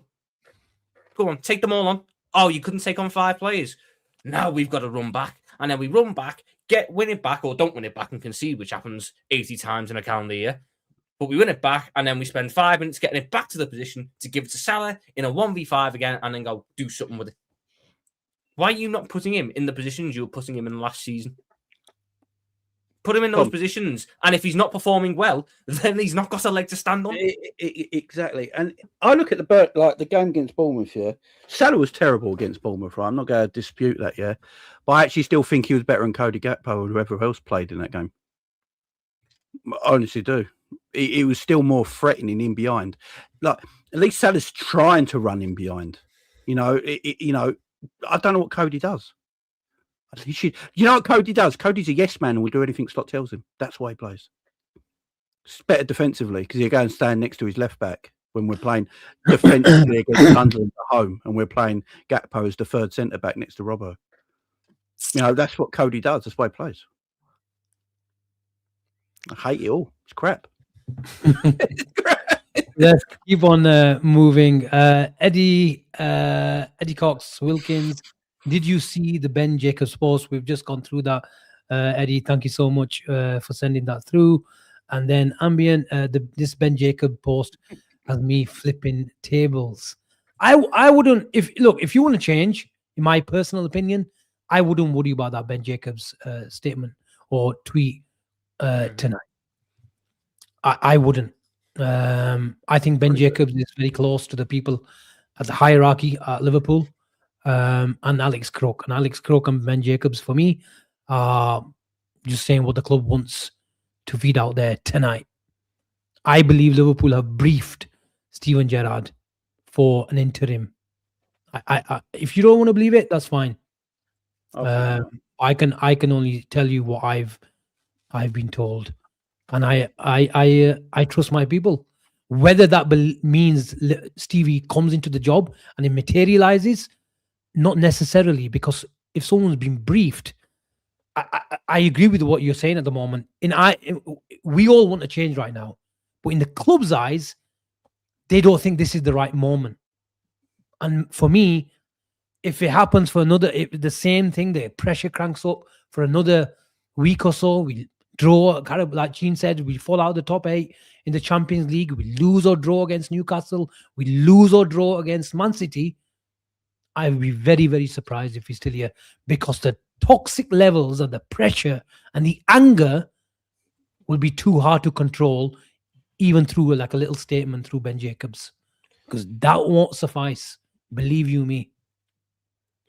Go on, take them all on. Oh, you couldn't take on 5 players. Now we've got to run back. And then we run back, win it back, or don't win it back and concede, which happens 80 times in a calendar year. But we win it back, and then we spend 5 minutes getting it back to the position to give it to Salah in a 1v5 again, and then go do something with it. Why are you not putting him in the positions you were putting him in last season? Put him in those positions, and if he's not performing well, then he's not got a leg to stand on.
Exactly. And I look at the game against Bournemouth. Yeah, Salah was terrible against Bournemouth. Right? I'm not going to dispute that. Yeah, but I actually still think he was better than Cody Gakpo or whoever else played in that game. I honestly do. He was still more threatening in behind. Like at least Salah's trying to run in behind. You know, I don't know what Cody does. You know what Cody does? Cody's a yes man and will do anything Slot tells him. That's why he plays. It's better defensively because he'll go and stand next to his left back when we're playing defensively against Sunderland at home and we're playing Gakpo as the third centre back next to Robbo. You know, that's what Cody does. That's why he plays. I hate it all. It's crap.
Let's keep on moving. Eddie Cox Wilkins, did you see the Ben Jacobs post? We've just gone through that. Eddie, thank you so much for sending that through. And then Ambient, this Ben Jacob post has me flipping tables. I wouldn't, if you want to change, in my personal opinion, I wouldn't worry about that Ben Jacobs statement or tweet tonight. I wouldn't. I think Ben Jacobs is very close to the people at the hierarchy at Liverpool, and Alex Crook. And Alex Crook and Ben Jacobs, for me, are just saying what the club wants to feed out there tonight. I believe Liverpool have briefed Steven Gerrard for an interim. I if you don't want to believe it, that's fine. Okay. I can only tell you what I've been told, and I trust my people. Whether that means Stevie comes into the job and it materializes, not necessarily, because if someone's been briefed, I agree with what you're saying at the moment. We all want to change right now, but in the club's eyes, they don't think this is the right moment. And for me, if it happens for the same thing, the pressure cranks up for another week or so, we draw, kind of like Gene said, we fall out of the top 8 in the Champions League, we lose or draw against Newcastle, we lose or draw against Man City, I would be very, very surprised if he's still here, because the toxic levels of the pressure and the anger will be too hard to control, even through like a little statement through Ben Jacobs, because that won't suffice. Believe you me.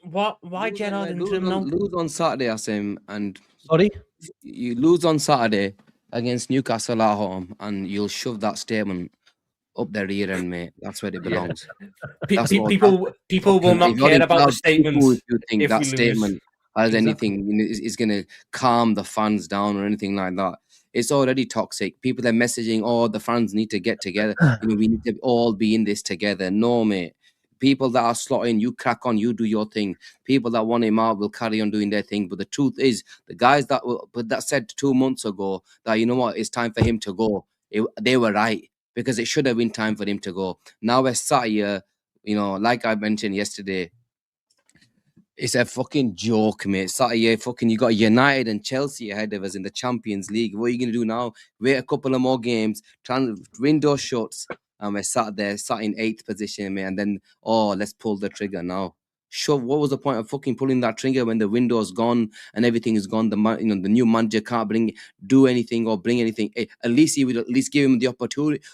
What? Why Gerrard interim now?
Lose on Saturday, Asim, and
sorry,
you lose on Saturday against Newcastle at home, and you'll shove that statement up their rear end, mate. That's where it belongs.
People will not care about the statements.
If you think that statement has anything is going to calm the fans down or anything like that, it's already toxic. People are messaging, "Oh, the fans need to get together. We need to all be in this together." No, mate. People that are slotting, you crack on, you do your thing. People that want him out will carry on doing their thing. But the truth is, the guys that said 2 months ago that, you know what, it's time for him to go, they were right, because it should have been time for him to go. Now we're sat here, you know, like I mentioned yesterday, it's a fucking joke, mate. Sat here, you got United and Chelsea ahead of us in the Champions League. What are you going to do now? Wait a couple of more games, window shuts, and we're sat in 8th position, mate. And then, let's pull the trigger now. Sure, what was the point of fucking pulling that trigger when the window's gone and everything is gone? The new manager can't do anything or bring anything. At least he would at least give him the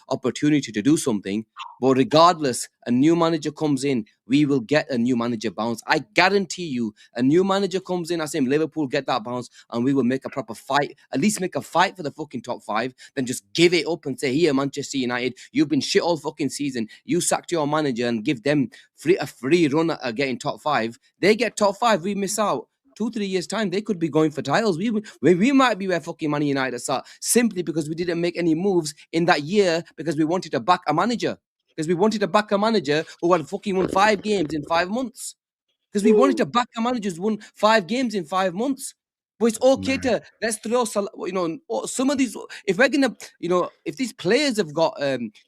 opportunity to do something. But regardless, a new manager comes in, we will get a new manager bounce. I guarantee you, a new manager comes in, I say Liverpool get that bounce, and we will make a proper fight. At least make a fight for the fucking top 5. Then just give it up and say, here, Manchester United, you've been shit all fucking season. You sacked your manager and give them a free run at getting top 5. They get top 5, we miss out. 2-3 years time, they could be going for titles. We might be where fucking Man United are, simply because we didn't make any moves in that year, because we wanted to back a manager. Because we wanted to back a manager who had fucking won 5 games in 5 months. Because we wanted to back a manager who's won 5 games in 5 months. But it's okay to let's throw, some of these. If we're gonna, if these players have got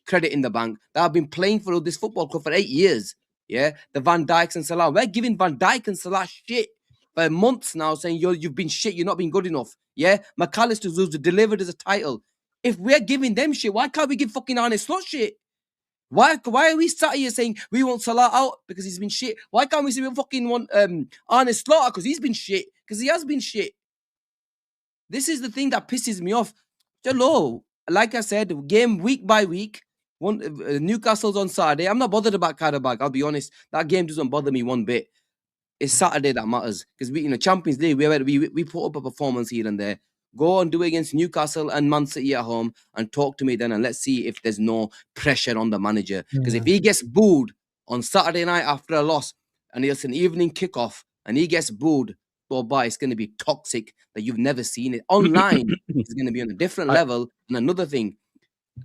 credit in the bank that have been playing for this football club for 8 years, yeah, the Van Dijks and Salah, we're giving Van Dijk and Salah shit for months now, saying you've been shit, you're not been good enough. Yeah, McAllister's who's delivered as a title. If we're giving them shit, why can't we give fucking Arne Slot shit? Why are we sat here saying we want Salah out because he's been shit? Why can't we say we fucking want Arne Slaughter because he's been shit? Because he has been shit. This is the thing that pisses me off. Hello, like I said, game week by week. Newcastle's on Saturday. I'm not bothered about Karabakh. I'll be honest. That game doesn't bother me one bit. It's Saturday that matters because we, Champions League, we put up a performance here and there. Go and do it against Newcastle and Man City at home and talk to me then, and let's see if there's no pressure on the manager. Because if he gets booed on Saturday night after a loss and it's an evening kickoff and he gets booed, it's going to be toxic that you've never seen it. Online, it's going to be on a different level. And another thing,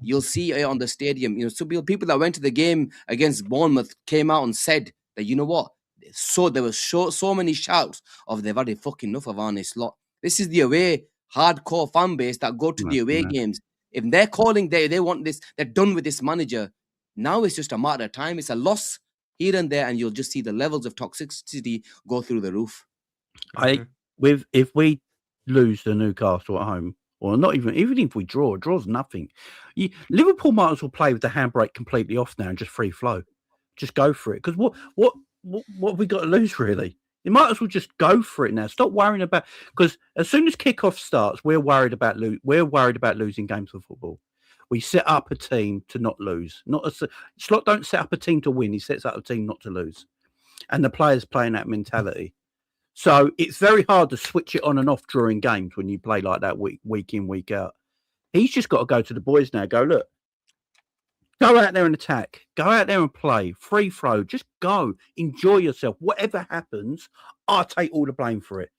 you'll see it on the stadium. So people that went to the game against Bournemouth came out and said that, you know what? So there was so many shouts of they've had a fucking enough of Arne Slot. This is the away hardcore fan base that go to the away games. If they're calling, they want this, they're done with this manager. Now it's just a matter of time. It's a loss here and there, and you'll just see the levels of toxicity go through the roof.
If we lose to Newcastle at home, or not even if we draw's nothing. Liverpool might as well play with the handbrake completely off now and just free flow. Just go for it. Because what have we got to lose, really? You might as well just go for it now. Stop worrying about, because as soon as kickoff starts, we're worried about losing games of football. We set up a team to not lose. Slot don't set up a team to win. He sets up a team not to lose, and the players playing that mentality. So it's very hard to switch it on and off during games when you play like that week in, week out. He's just got to go to the boys now. Go, look. Go out there and attack. Go out there and play. Free flow. Just go. Enjoy yourself. Whatever happens, I'll take all the blame for it.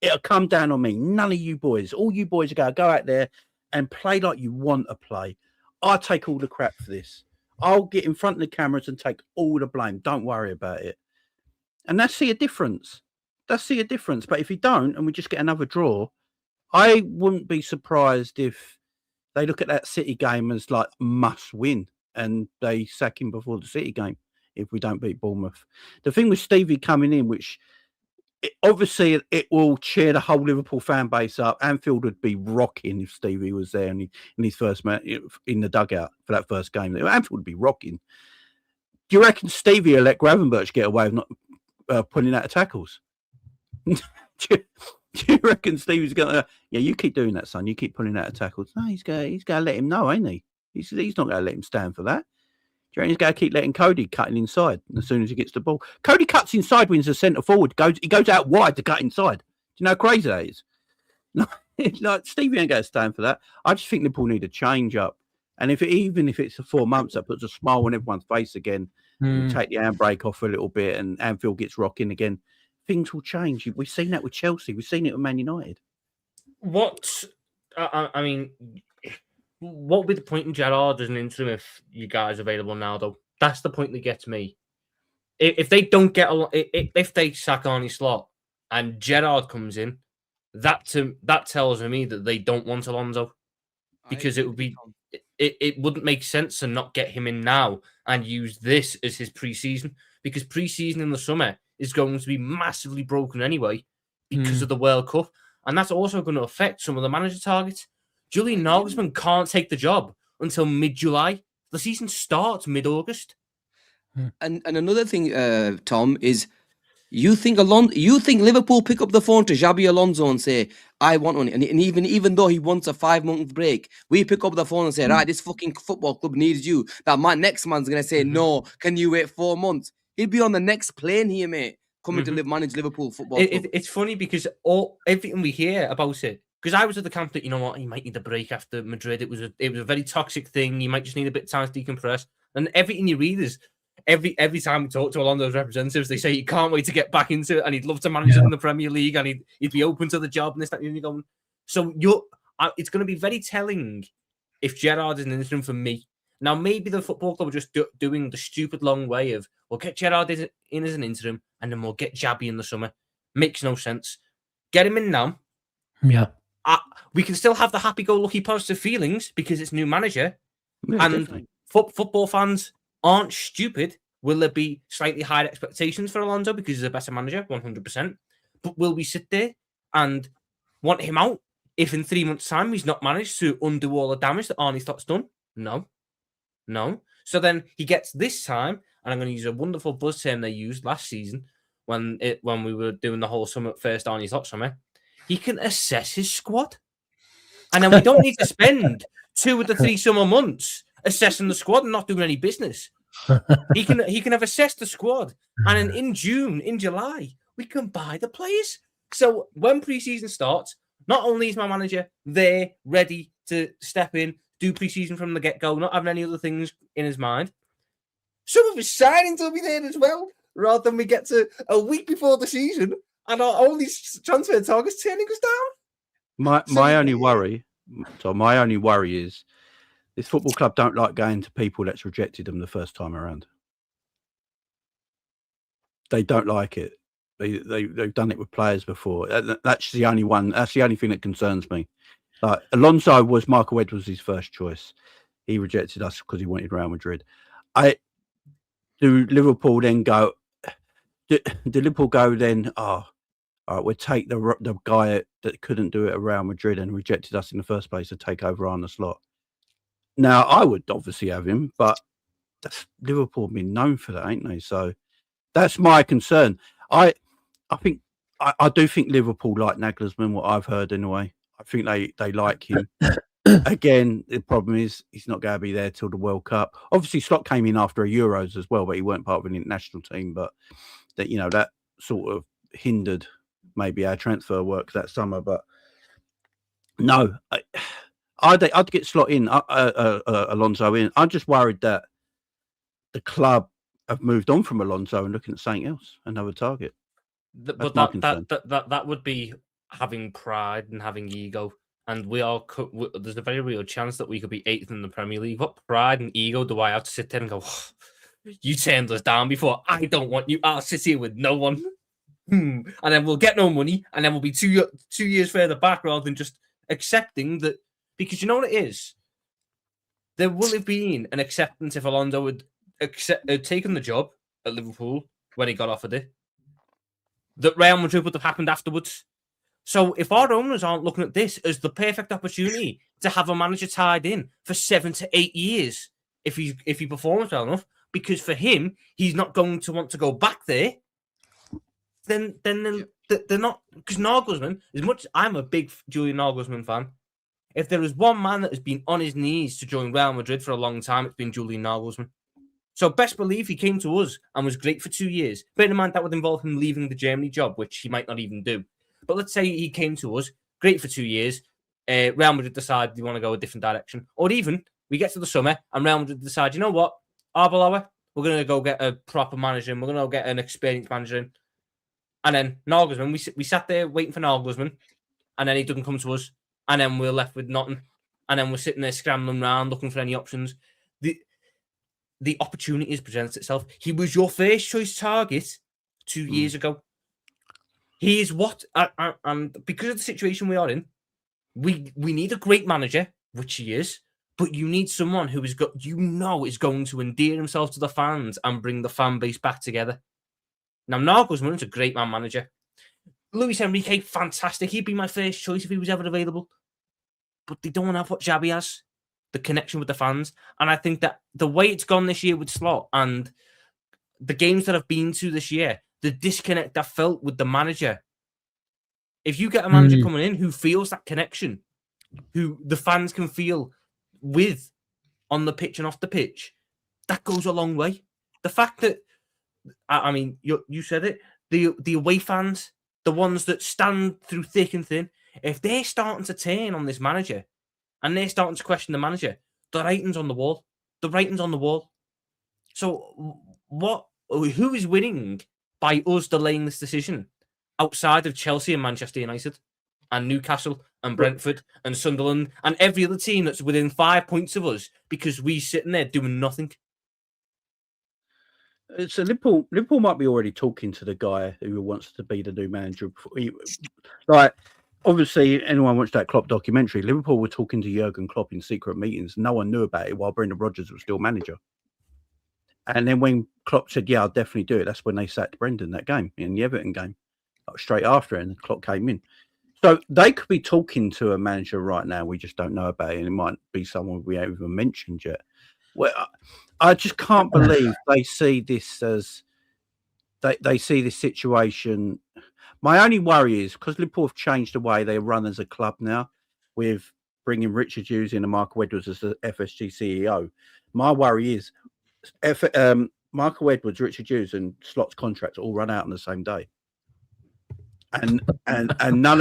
It'll come down on me. None of you boys. All you boys go out there and play like you want to play. I'll take all the crap for this. I'll get in front of the cameras and take all the blame. Don't worry about it. And that's see a difference. But if you don't, and we just get another draw, I wouldn't be surprised if they look at that City game as like must win. And they sack him before the City game if we don't beat Bournemouth. The thing with Stevie coming in, which obviously it will cheer the whole Liverpool fan base up. Anfield would be rocking if Stevie was there in his first match in the dugout for that first game. Anfield would be rocking. Do you reckon Stevie will let Gravenberch get away with not pulling out of tackles? Do you reckon Stevie's going to? Yeah, you keep doing that, son. You keep pulling out of tackles. No, he's going to let him know, ain't he? He's not going to let him stand for that. Do you reckon he's going to keep letting Cody cutting inside as soon as he gets the ball? Cody cuts inside when he's a centre forward. He goes out wide to cut inside. Do you know how crazy that is? No, like Stevie ain't going to stand for that. I just think Liverpool need a change up. And even if it's for 4 months, that puts a smile on everyone's face again. You take the handbrake off a little bit and Anfield gets rocking again. Things will change. We've seen that with Chelsea. We've seen it with Man United.
What would be the point in Gerrard as an interim if you guys are available now, though? That's the point that gets me. If they don't get if they sack Arne Slot and Gerrard comes in, that tells me that they don't want Alonso, because it wouldn't make sense to not get him in now and use this as his pre-season, because pre-season in the summer is going to be massively broken anyway because of the World Cup, and that's also going to affect some of the manager targets. Julian Nagelsmann can't take the job until mid-July. The season starts mid-August.
And another thing, Tom, is you think Liverpool pick up the phone to Xabi Alonso and say, I want one. And even though he wants a 5-month break, we pick up the phone and say, right, this fucking football club needs you. That next man's going to say, no, can you wait 4 months? He'll be on the next plane here, mate, coming to manage Liverpool football club.
It's funny because everything we hear about it, because I was at the camp that, you know what, he might need a break after Madrid. It was a very toxic thing. You might just need a bit of time to decompress. And everything you read is every time we talk to Orlando's representatives, they say he can't wait to get back into it and he'd love to manage it in the Premier League and he'd be open to the job and this, that, and the other going. So it's going to be very telling if Gerrard is an interim for me. Now, maybe the football club are just doing the stupid long way of, we'll get Gerrard in as an interim and then we'll get Xabi in the summer. Makes no sense. Get him in now.
Yeah.
We can still have the happy-go-lucky positive feelings because it's new manager.
Yeah,
and football fans aren't stupid. Will there be slightly higher expectations for Alonso because he's a better manager? 100%. But will we sit there and want him out if in 3 months' time he's not managed to undo all the damage that Arne Slot's done? No. So then he gets this time, and I'm going to use a wonderful buzz term they used last season when we were doing the whole summer, first Arne Slot summer. He can assess his squad. And then we don't need to spend 2 of the 3 summer months assessing the squad and not doing any business. He can have assessed the squad, and then in June, in July, we can buy the players. So when pre-season starts, not only is my manager there ready to step in, do pre-season from the get-go, not having any other things in his mind, some of his signings will be there as well, rather than we get to a week before the season and our only transfer target's turning us down.
My only worry is this football club don't like going to people that's rejected them the first time around. They don't like it. They've done it with players before. That's the only one. That's the only thing that concerns me. Like Alonso was Michael Edwards' his first choice. He rejected us because he wanted Real Madrid. Do Liverpool then go? Do Liverpool go then? Oh, all right, we'll take the guy that couldn't do it at Real Madrid and rejected us in the first place to take over Arne slot. Now, I would obviously have him, but Liverpool have been known for that, ain't they? So that's my concern. I do think Liverpool like Nagelsmann, what I've heard anyway. I think they like him. Again, the problem is he's not going to be there till the World Cup. Obviously, Slot came in after a Euros as well, but he weren't part of an international team. But that sort of hindered maybe our transfer work that summer. But no, I'd get Slot in, Alonso in. I'm just worried that the club have moved on from Alonso and looking at something else, another target.
But that would be having pride and having ego. And there's a very real chance that we could be 8th in the Premier League. What pride and ego do I have to sit there and go, oh, you turned us down before? I don't want you. I'll sit here with no one. And then we'll get no money. And then we'll be 2 years further back rather than just accepting that. Because you know what it is? There will have been an acceptance if Alonso had taken the job at Liverpool when he got offered it. That Real Madrid would have happened afterwards. So if our owners aren't looking at this as the perfect opportunity to have a manager tied in for 7 to 8 years, if he performs well enough, because for him he's not going to want to go back there, then they're not. Because Nagelsmann, as much as I'm a big Julian Nagelsmann fan, if there is one man that has been on his knees to join Real Madrid for a long time, it's been Julian Nagelsmann. So best believe he came to us and was great for 2 years. Bear in mind that would involve him leaving the Germany job, which he might not even do. But let's say he came to us, great for 2 years. Real Madrid decide they want to go a different direction. Or even we get to the summer and Real Madrid decide, you know what, Arbeloa, we're going to go get a proper manager and we're going to go get an experienced manager in. And then Nagelsmann, we sat there waiting for Nagelsmann and then he doesn't come to us. And then we're left with nothing. And then we're sitting there scrambling around looking for any options. The opportunity has presented itself. He was your first choice target 2 years ago. He is what, and because of the situation we are in, we need a great manager, which he is, but you need someone who is is going to endear himself to the fans and bring the fan base back together. Now, Nagelsmann is a great man manager. Luis Enrique, fantastic. He'd be my first choice if he was ever available. But they don't have what Xabi has, the connection with the fans. And I think that the way it's gone this year with Slot and the games that I've been to this year, the disconnect I felt with the manager. If you get a manager coming in who feels that connection, who the fans can feel with on the pitch and off the pitch, that goes a long way. The fact that, I mean, you said it, the away fans, the ones that stand through thick and thin, if they're starting to turn on this manager and they're starting to question the manager, the writing's on the wall. The writing's on the wall. So who is winning by us delaying this decision outside of Chelsea and Manchester United and Newcastle and Brentford and Sunderland and every other team that's within 5 points of us because we're sitting there doing nothing?
So Liverpool might be already talking to the guy who wants to be the new manager. Like, obviously, anyone watched that Klopp documentary, Liverpool were talking to Jurgen Klopp in secret meetings. No one knew about it while Brendan Rodgers was still manager. And then when Klopp said, yeah, I'll definitely do it, that's when they sacked Brendan that game, in the Everton game, straight after it, and Klopp came in. So they could be talking to a manager right now. We just don't know about it, and it might be someone we haven't even mentioned yet. Well, I just can't believe they see this as they see this situation. My only worry is because Liverpool have changed the way they run as a club now, with bringing Richard Hughes in and Michael Edwards as the FSG CEO. My worry is Michael Edwards, Richard Hughes, and Slot's contracts all run out on the same day, and none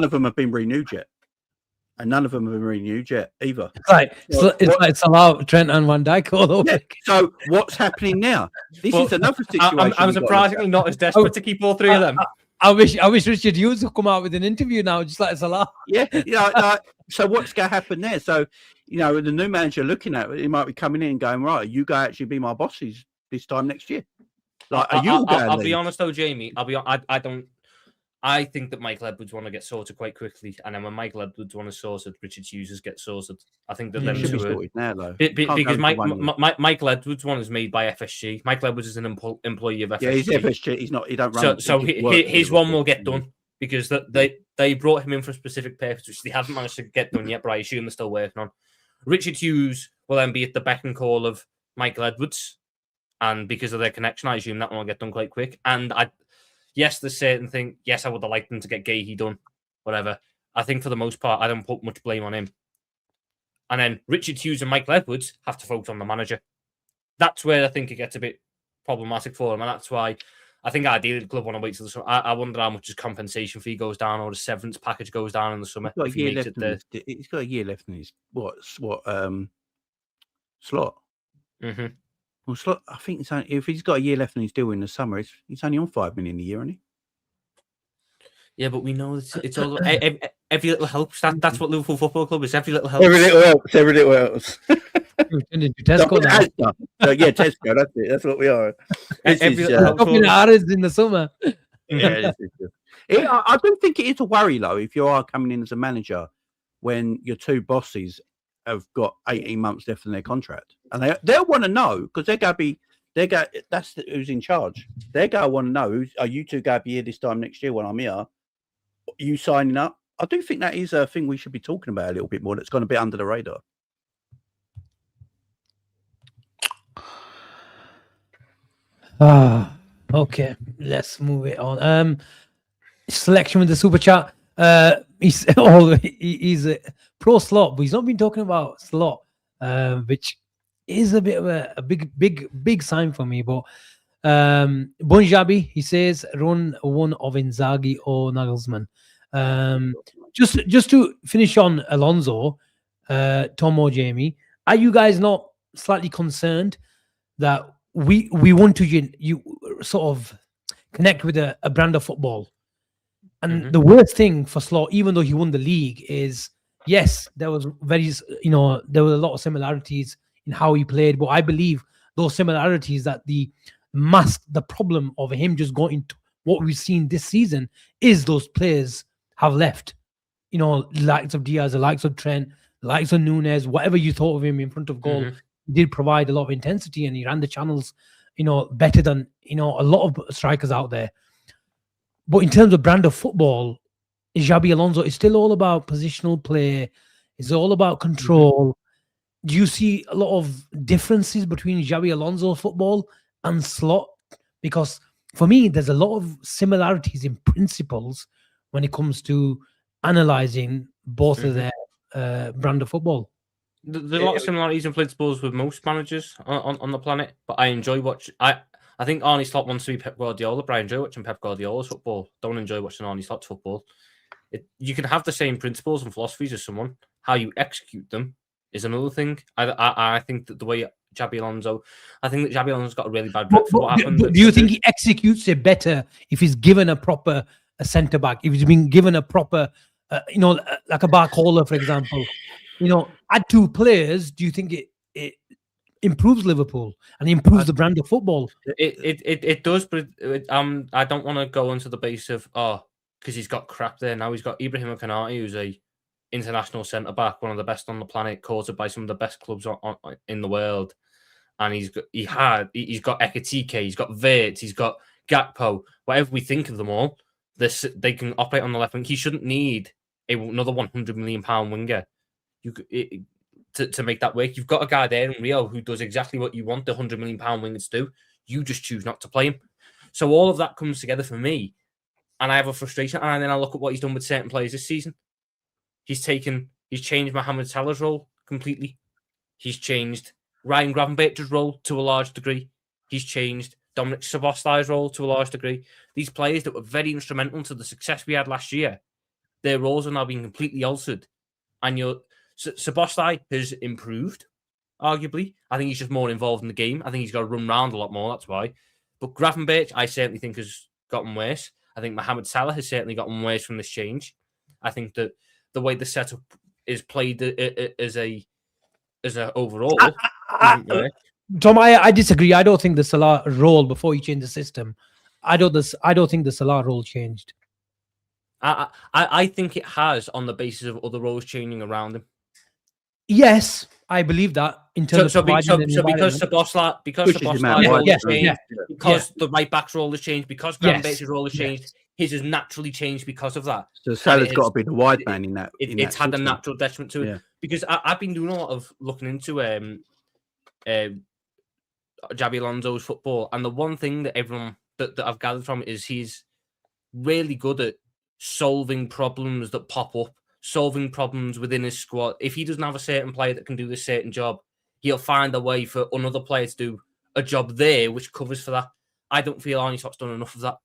of them have been renewed yet. And none of them have been renewed yet either.
It's like Salah, Trent, and Van Dijk all over.
Yeah. So what's happening now? This is another situation.
I'm surprisingly not as desperate to keep all three of them.
I wish Richard Hughes would come out with an interview now, just like Salah.
Yeah. So what's going to happen there? So, the new manager looking at it, he might be coming in and going, right, you guys actually be my bosses this time next year. Like, are you all going?
I'll be honest though, Jamie. I think that Michael Edwards want to get sorted quite quickly, and then when Michael Edwards want to sort it, Richard Hughes gets sorted. I think that them
should be
two
sorted now though.
Because Michael Edwards one is made by FSG. Michael Edwards is an employee of FSG.
Yeah, he's FSG. He's not. He don't run.
So his one will get done because they brought him in for a specific purpose, which they haven't managed to get done yet. But I assume they're still working on. Richard Hughes will then be at the beck and call of Michael Edwards, and because of their connection, I assume that one will get done quite quick. And yes, there's certain thing. Yes, I would have liked them to get Gahey done, whatever. I think for the most part, I don't put much blame on him. And then Richard Hughes and Michael Edwards have to focus on the manager. That's where I think it gets a bit problematic for him, and that's why I think ideally the club want to wait till the summer. I wonder how much his compensation fee goes down or the severance package goes down in the summer.
He's got a year left in his slot.
Mm-hmm.
Well, Slot, I think if he's got a year left and he's deal in the summer, he's only on $5 million a year, isn't he?
Yeah, but we know it's all every little helps. That's what Liverpool Football Club is. Every little helps.
Every little helps. Every little helps.
Tesco now.
Yeah, Tesco. That's it. That's what we are.
Every little helps in the summer.
Yeah, I don't think it is a worry though if you are coming in as a manager when your two bosses have got 18 months left in their contract, and they'll want to know because that's who's in charge. They're going to want to know are you two going to be here this time next year when I'm here? Are you signing up? I do think that is a thing we should be talking about a little bit more. That's going to be under the radar.
Okay, let's move it on. Selection with the super chat. He's a pro Slot, but he's not been talking about Slot, which is a bit of a big sign for me. But Bunjabi, he says, run one of Inzaghi or Nagelsmann. Just to finish on Alonso, Tom or Jamie, are you guys not slightly concerned that we want to you sort of connect with a brand of football? And the worst thing for Slot, even though he won the league, is yes, there was there were a lot of similarities in how he played, but I believe those similarities that the problem of him just going to what we've seen this season is those players have left. Likes of Diaz, the likes of Trent, the likes of Nunez, whatever you thought of him in front of goal, he did provide a lot of intensity and he ran the channels, better than a lot of strikers out there. But in terms of brand of football, Xabi Alonso is still all about positional play. It's all about control. Do you see a lot of differences between Xabi Alonso football and Slot? Because for me, there's a lot of similarities in principles when it comes to analysing both of their brand of football.
There's a lot of similarities in principles with most managers on the planet, but I enjoy watching. I think Arne Slot wants to be Pep Guardiola, but I enjoy watching Pep Guardiola's football. Don't enjoy watching Arne Slot's football. You can have the same principles and philosophies as someone. How you execute them is another thing. I think that the way Xabi Alonso's got a really bad rep for what happened.
Do you think he executes it better if he's given a proper centre back? If he's been given a proper, like a Barcola, for example, add two players. Do you think it improves Liverpool and improves the brand of football?
It does, but I don't want to go into the base of because he's got crap there now. He's got Ibrahim Konate, who's a international centre back, one of the best on the planet, courted by some of the best clubs in the world, and he's got Ekitike, he's got Wirtz, he's got Gakpo. Whatever we think of them all, they can operate on the left wing. He shouldn't need another £100 million winger. To make that work, you've got a guy there in Rio who does exactly what you want the £100 million wingers to do. You just choose not to play him. So all of that comes together for me, and I have a frustration. And then I look at what he's done with certain players this season. He's taken He's changed Mohamed Salah's role completely. He's changed Ryan Gravenberch's role to a large degree. He's changed Dominic Szoboszlai's role to a large degree. These players that were very instrumental to the success we had last year, their roles are now being completely altered. And Szoboszlai has improved, arguably. I think he's just more involved in the game. I think he's got to run around a lot more, that's why. But Gravenberch, I certainly think, has gotten worse. I think Mohamed Salah has certainly gotten worse from this change. I think that the way the setup is played as a overall doesn't work.
Tom, I disagree. I don't think the Salah role before he changed the system. I don't think the Salah role changed.
I think it has on the basis of other roles changing around him.
Yes, I believe that in terms of
because Szoboszlai changed, because the right back's role has changed, because Gravenberch's role has changed, his has naturally changed because of that.
So Salah's got to be the wide man in that.
It's had a natural detriment to it because I've been doing a lot of looking into Xabi Alonso's football, and the one thing that everyone that I've gathered from it is he's really good at solving problems that pop up, solving problems within his squad. If he doesn't have a certain player that can do this certain job, he'll find a way for another player to do a job there which covers for that. I don't feel Arne Slott's done enough of that.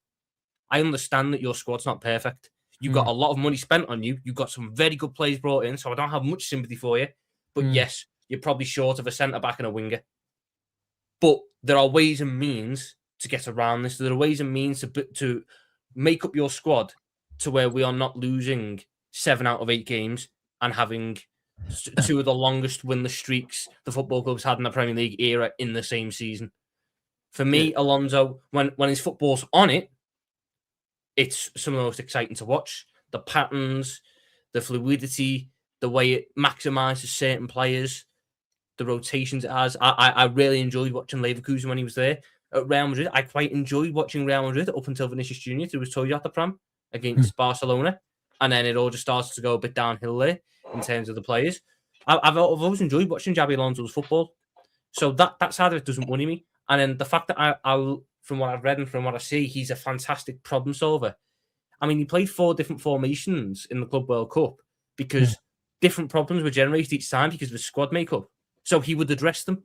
I understand that your squad's not perfect. You've got a lot of money spent on you. You've got some very good players brought in, so I don't have much sympathy for you. But yes, you're probably short of a centre-back and a winger. But there are ways and means to get around this. There are ways and means to make up your squad to where we are not losing 7 out of 8 games and having 2 of the longest winless streaks the football club's had in the Premier League era in the same season. For me, Alonso, when his football's on it, it's some of the most exciting to watch. The patterns, the fluidity, the way it maximises certain players, the rotations it has. I really enjoyed watching Leverkusen when he was there. At Real Madrid, I quite enjoyed watching Real Madrid up until Vinicius Jr. threw his toe at the pram against Barcelona. And then it all just started to go a bit downhill there in terms of the players. I've always enjoyed watching Xabi Alonso's football. So that side of it doesn't worry me. And then the fact that I from what I've read and from what I see, he's a fantastic problem solver. I mean, he played 4 different formations in the Club World Cup because different problems were generated each time because of his squad makeup. So he would address them.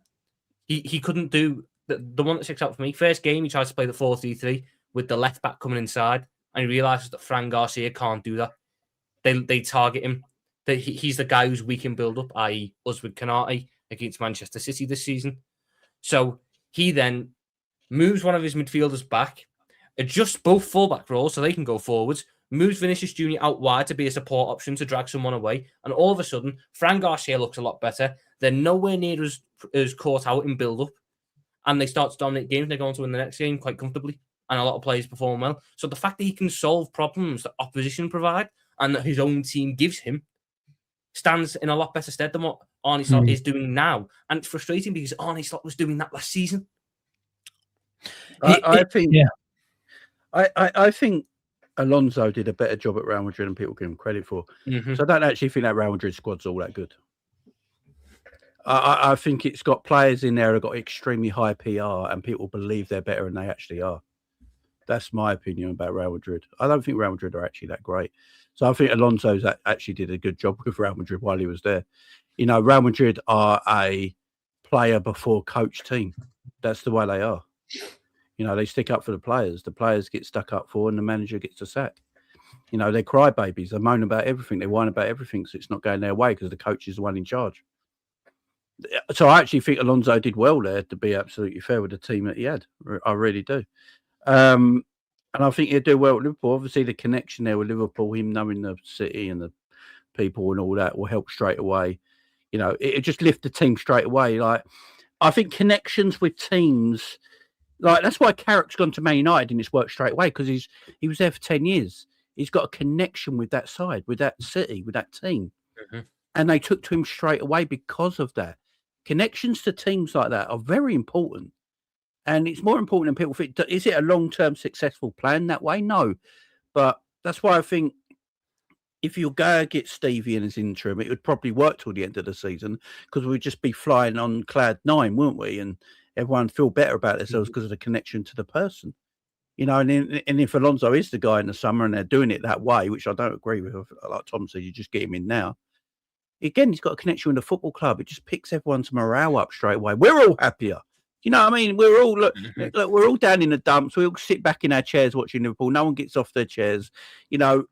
He couldn't do the one that sticks out for me. First game, he tried to play the 4-3-3 with the left back coming inside, and he realizes that Fran Garcia can't do that. They target him. He's the guy who's weak in build-up, i.e. us with Canate against Manchester City this season. So he then moves one of his midfielders back, adjusts both fullback roles so they can go forwards, moves Vinicius Jr. out wide to be a support option to drag someone away, and all of a sudden, Fran Garcia looks a lot better. They're nowhere near as caught out in build-up, and they start to dominate games. They're going to win the next game quite comfortably, and a lot of players perform well. So the fact that he can solve problems that opposition provide and that his own team gives him stands in a lot better stead than what Arne Slot is doing now. And it's frustrating because Arne Slot was doing that last season.
I think Alonso did a better job at Real Madrid than people give him credit for. So I don't actually think that Real Madrid squad's all that good. I think it's got players in there who have got extremely high PR and people believe they're better than they actually are. That's my opinion about Real Madrid. I don't think Real Madrid are actually that great. So I think Alonso's actually did a good job with Real Madrid while he was there. You know, Real Madrid are a player before coach team. That's the way they are. You know, they stick up for the players. The players get stuck up for and the manager gets a sack. You know, they cry babies. They moan about everything. They whine about everything. So it's not going their way because the coach is the one in charge. So I actually think Alonso did well there, to be absolutely fair, with the team that he had. I really do. And I think he'll do well at Liverpool. Obviously, the connection there with Liverpool, him knowing the city and the people and all that will help straight away. You know, it'll just lift the team straight away. Like, I think connections with teams, like that's why Carrick's gone to Man United and it's worked straight away because he was there for 10 years. He's got a connection with that side, with that city, with that team. And they took to him straight away because of that. Connections to teams like that are very important. And it's more important than people think. Is it a long-term successful plan that way? No. But that's why I think if you go get Stevie in as interim, it would probably work till the end of the season because we'd just be flying on cloud 9, wouldn't we? And everyone feel better about themselves because of the connection to the person. You know, and if Alonso is the guy in the summer and they're doing it that way, which I don't agree with, like Tom said, you just get him in now. again, he's got a connection with the football club. It just picks everyone's morale up straight away. We're all happier. You know what I mean? We're all look, we're all down in the dumps. We all sit back in our chairs watching Liverpool. No one gets off their chairs. You know,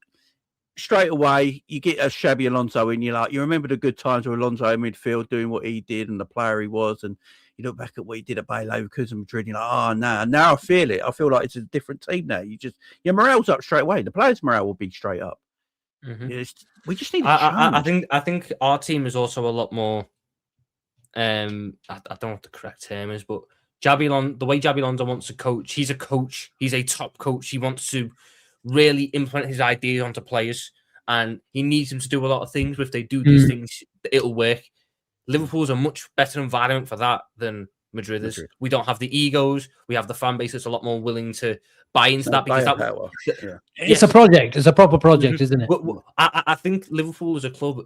straight away you get a shabby Alonso in. You remember the good times with Alonso in midfield doing what he did and the player he was, and you look back at what he did at Bayer Leverkusen, Madrid. You're like, oh no, now I feel it. I feel like it's a different team now. Your morale's up straight away. The players' morale will be straight up. We just need.
I think our team is also a lot more. I don't know what the correct term is, but the way Xabi Alonso wants to coach, he's a coach. He's a top coach. He wants to really implement his ideas onto players, and he needs them to do a lot of things. But if they do these things, it'll work. Liverpool's a much better environment for that than Madrid is. We don't have the egos. We have the fan base that's a lot more willing to buy into that because
it's a project. It's a proper project, isn't it?
I think Liverpool as a club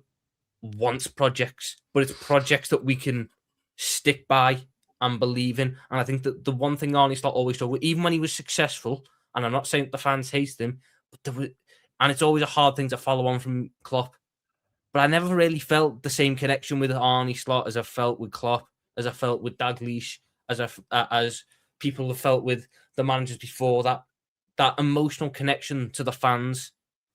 wants projects, but it's projects that we can stick by and believe in. And I think that the one thing Arne Slot always showed, even when he was successful, and I'm not saying that the fans hate him, but and it's always a hard thing to follow on from Klopp. But I never really felt the same connection with Arne Slot as I felt with Klopp, as I felt with Dalglish, as people have felt with the managers before. That emotional connection to the fans.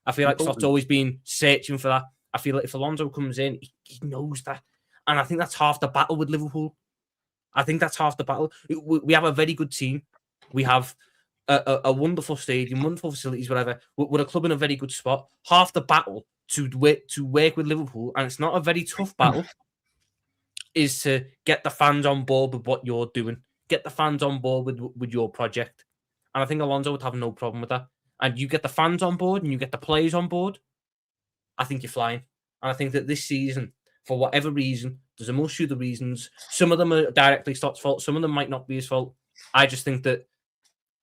I feel like Slot's always been searching for that. I feel like if Alonso comes in, he knows that. And I think that's half the battle with Liverpool. I think that's half the battle. We have a very good team. We have a wonderful stadium, wonderful facilities, whatever. We're a club in a very good spot. Half the battle to work with Liverpool, and it's not a very tough battle, is to get the fans on board with what you're doing. Get the fans on board with your project. And I think Alonso would have no problem with that. And you get the fans on board and you get the players on board, I think you're flying. And I think that this season, for whatever reason, there's a multitude of reasons. Some of them are directly Slot's fault. Some of them might not be his fault. I just think that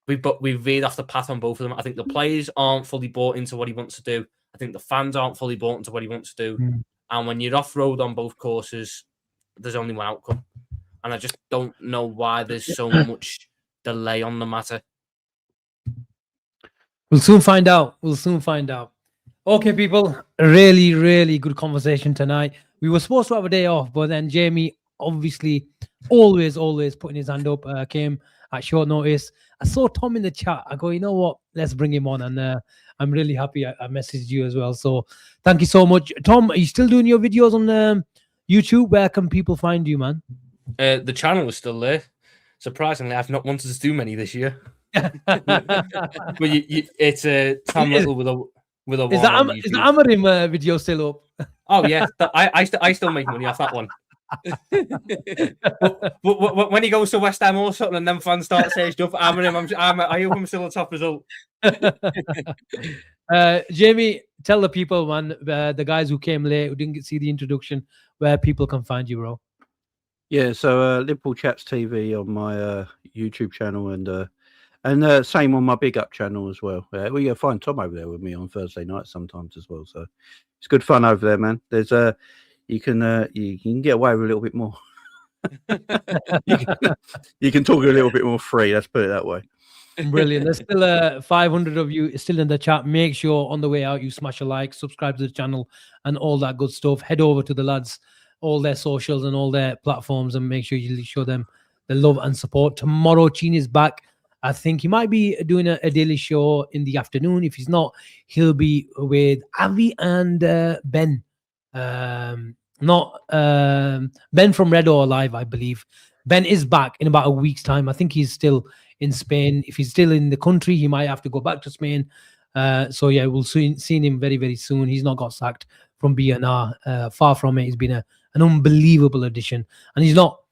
we've veered off the path on both of them. I think the players aren't fully bought into what he wants to do. I think the fans aren't fully bought into what he wants to do. And when you're off-road on both courses, there's only one outcome. And I just don't know why there's so much delay on the matter.
We'll soon find out. Okay, people, really, really good conversation tonight. We were supposed to have a day off, but then Jamie, obviously, always putting his hand up, came at short notice. I saw Tom in the chat. I go, you know what? Let's bring him on. And I'm really happy I messaged you as well. So thank you so much. Tom, are you still doing your videos on YouTube? Where can people find you, man?
The channel is still there. Surprisingly, I've not wanted to do many this year. But it's Tom Little with a
is the Amarim video still up?
Oh yeah, I still make money off that one. When he goes to West Ham or something, and then fans start saying stuff, I hope I'm still a top result.
Jamie, tell the people, man, the guys who came late, who didn't see the introduction, where people can find you, bro.
Yeah, so Liverpool Chats TV on my YouTube channel, and same on my Big Up channel as well. We find Tom over there with me on Thursday night sometimes as well. So it's good fun over there, man. There's you can get away with a little bit more. you can talk a little bit more free. Let's put it that way.
Brilliant. There's still 500 of you still in the chat. Make sure on the way out you smash a like, subscribe to the channel, and all that good stuff. Head over to the lads, all their socials and all their platforms, and make sure you show them the love and support. Tomorrow, Chin is back. I think he might be doing a daily show in the afternoon. If he's not, he'll be with Avi and Ben. Ben from Red or Alive, I believe. Ben is back in about a week's time. I think he's still in Spain. If he's still in the country, he might have to go back to Spain. So yeah, we'll see him very, very soon. He's not got sacked from BNR. Far from it. He's been an unbelievable addition, and he's not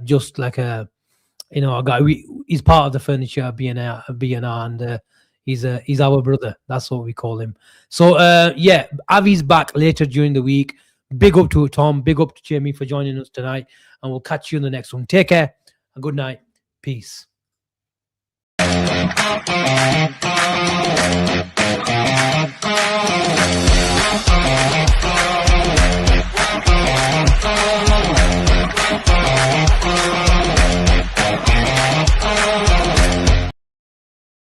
just like a guy. He's part of the furniture at BNR, and he's our brother. That's what we call him. So yeah, Avi's back later during the week. Big up to Tom. Big up to Jamie for joining us tonight, and we'll catch you in the next one. Take care and good night. Peace.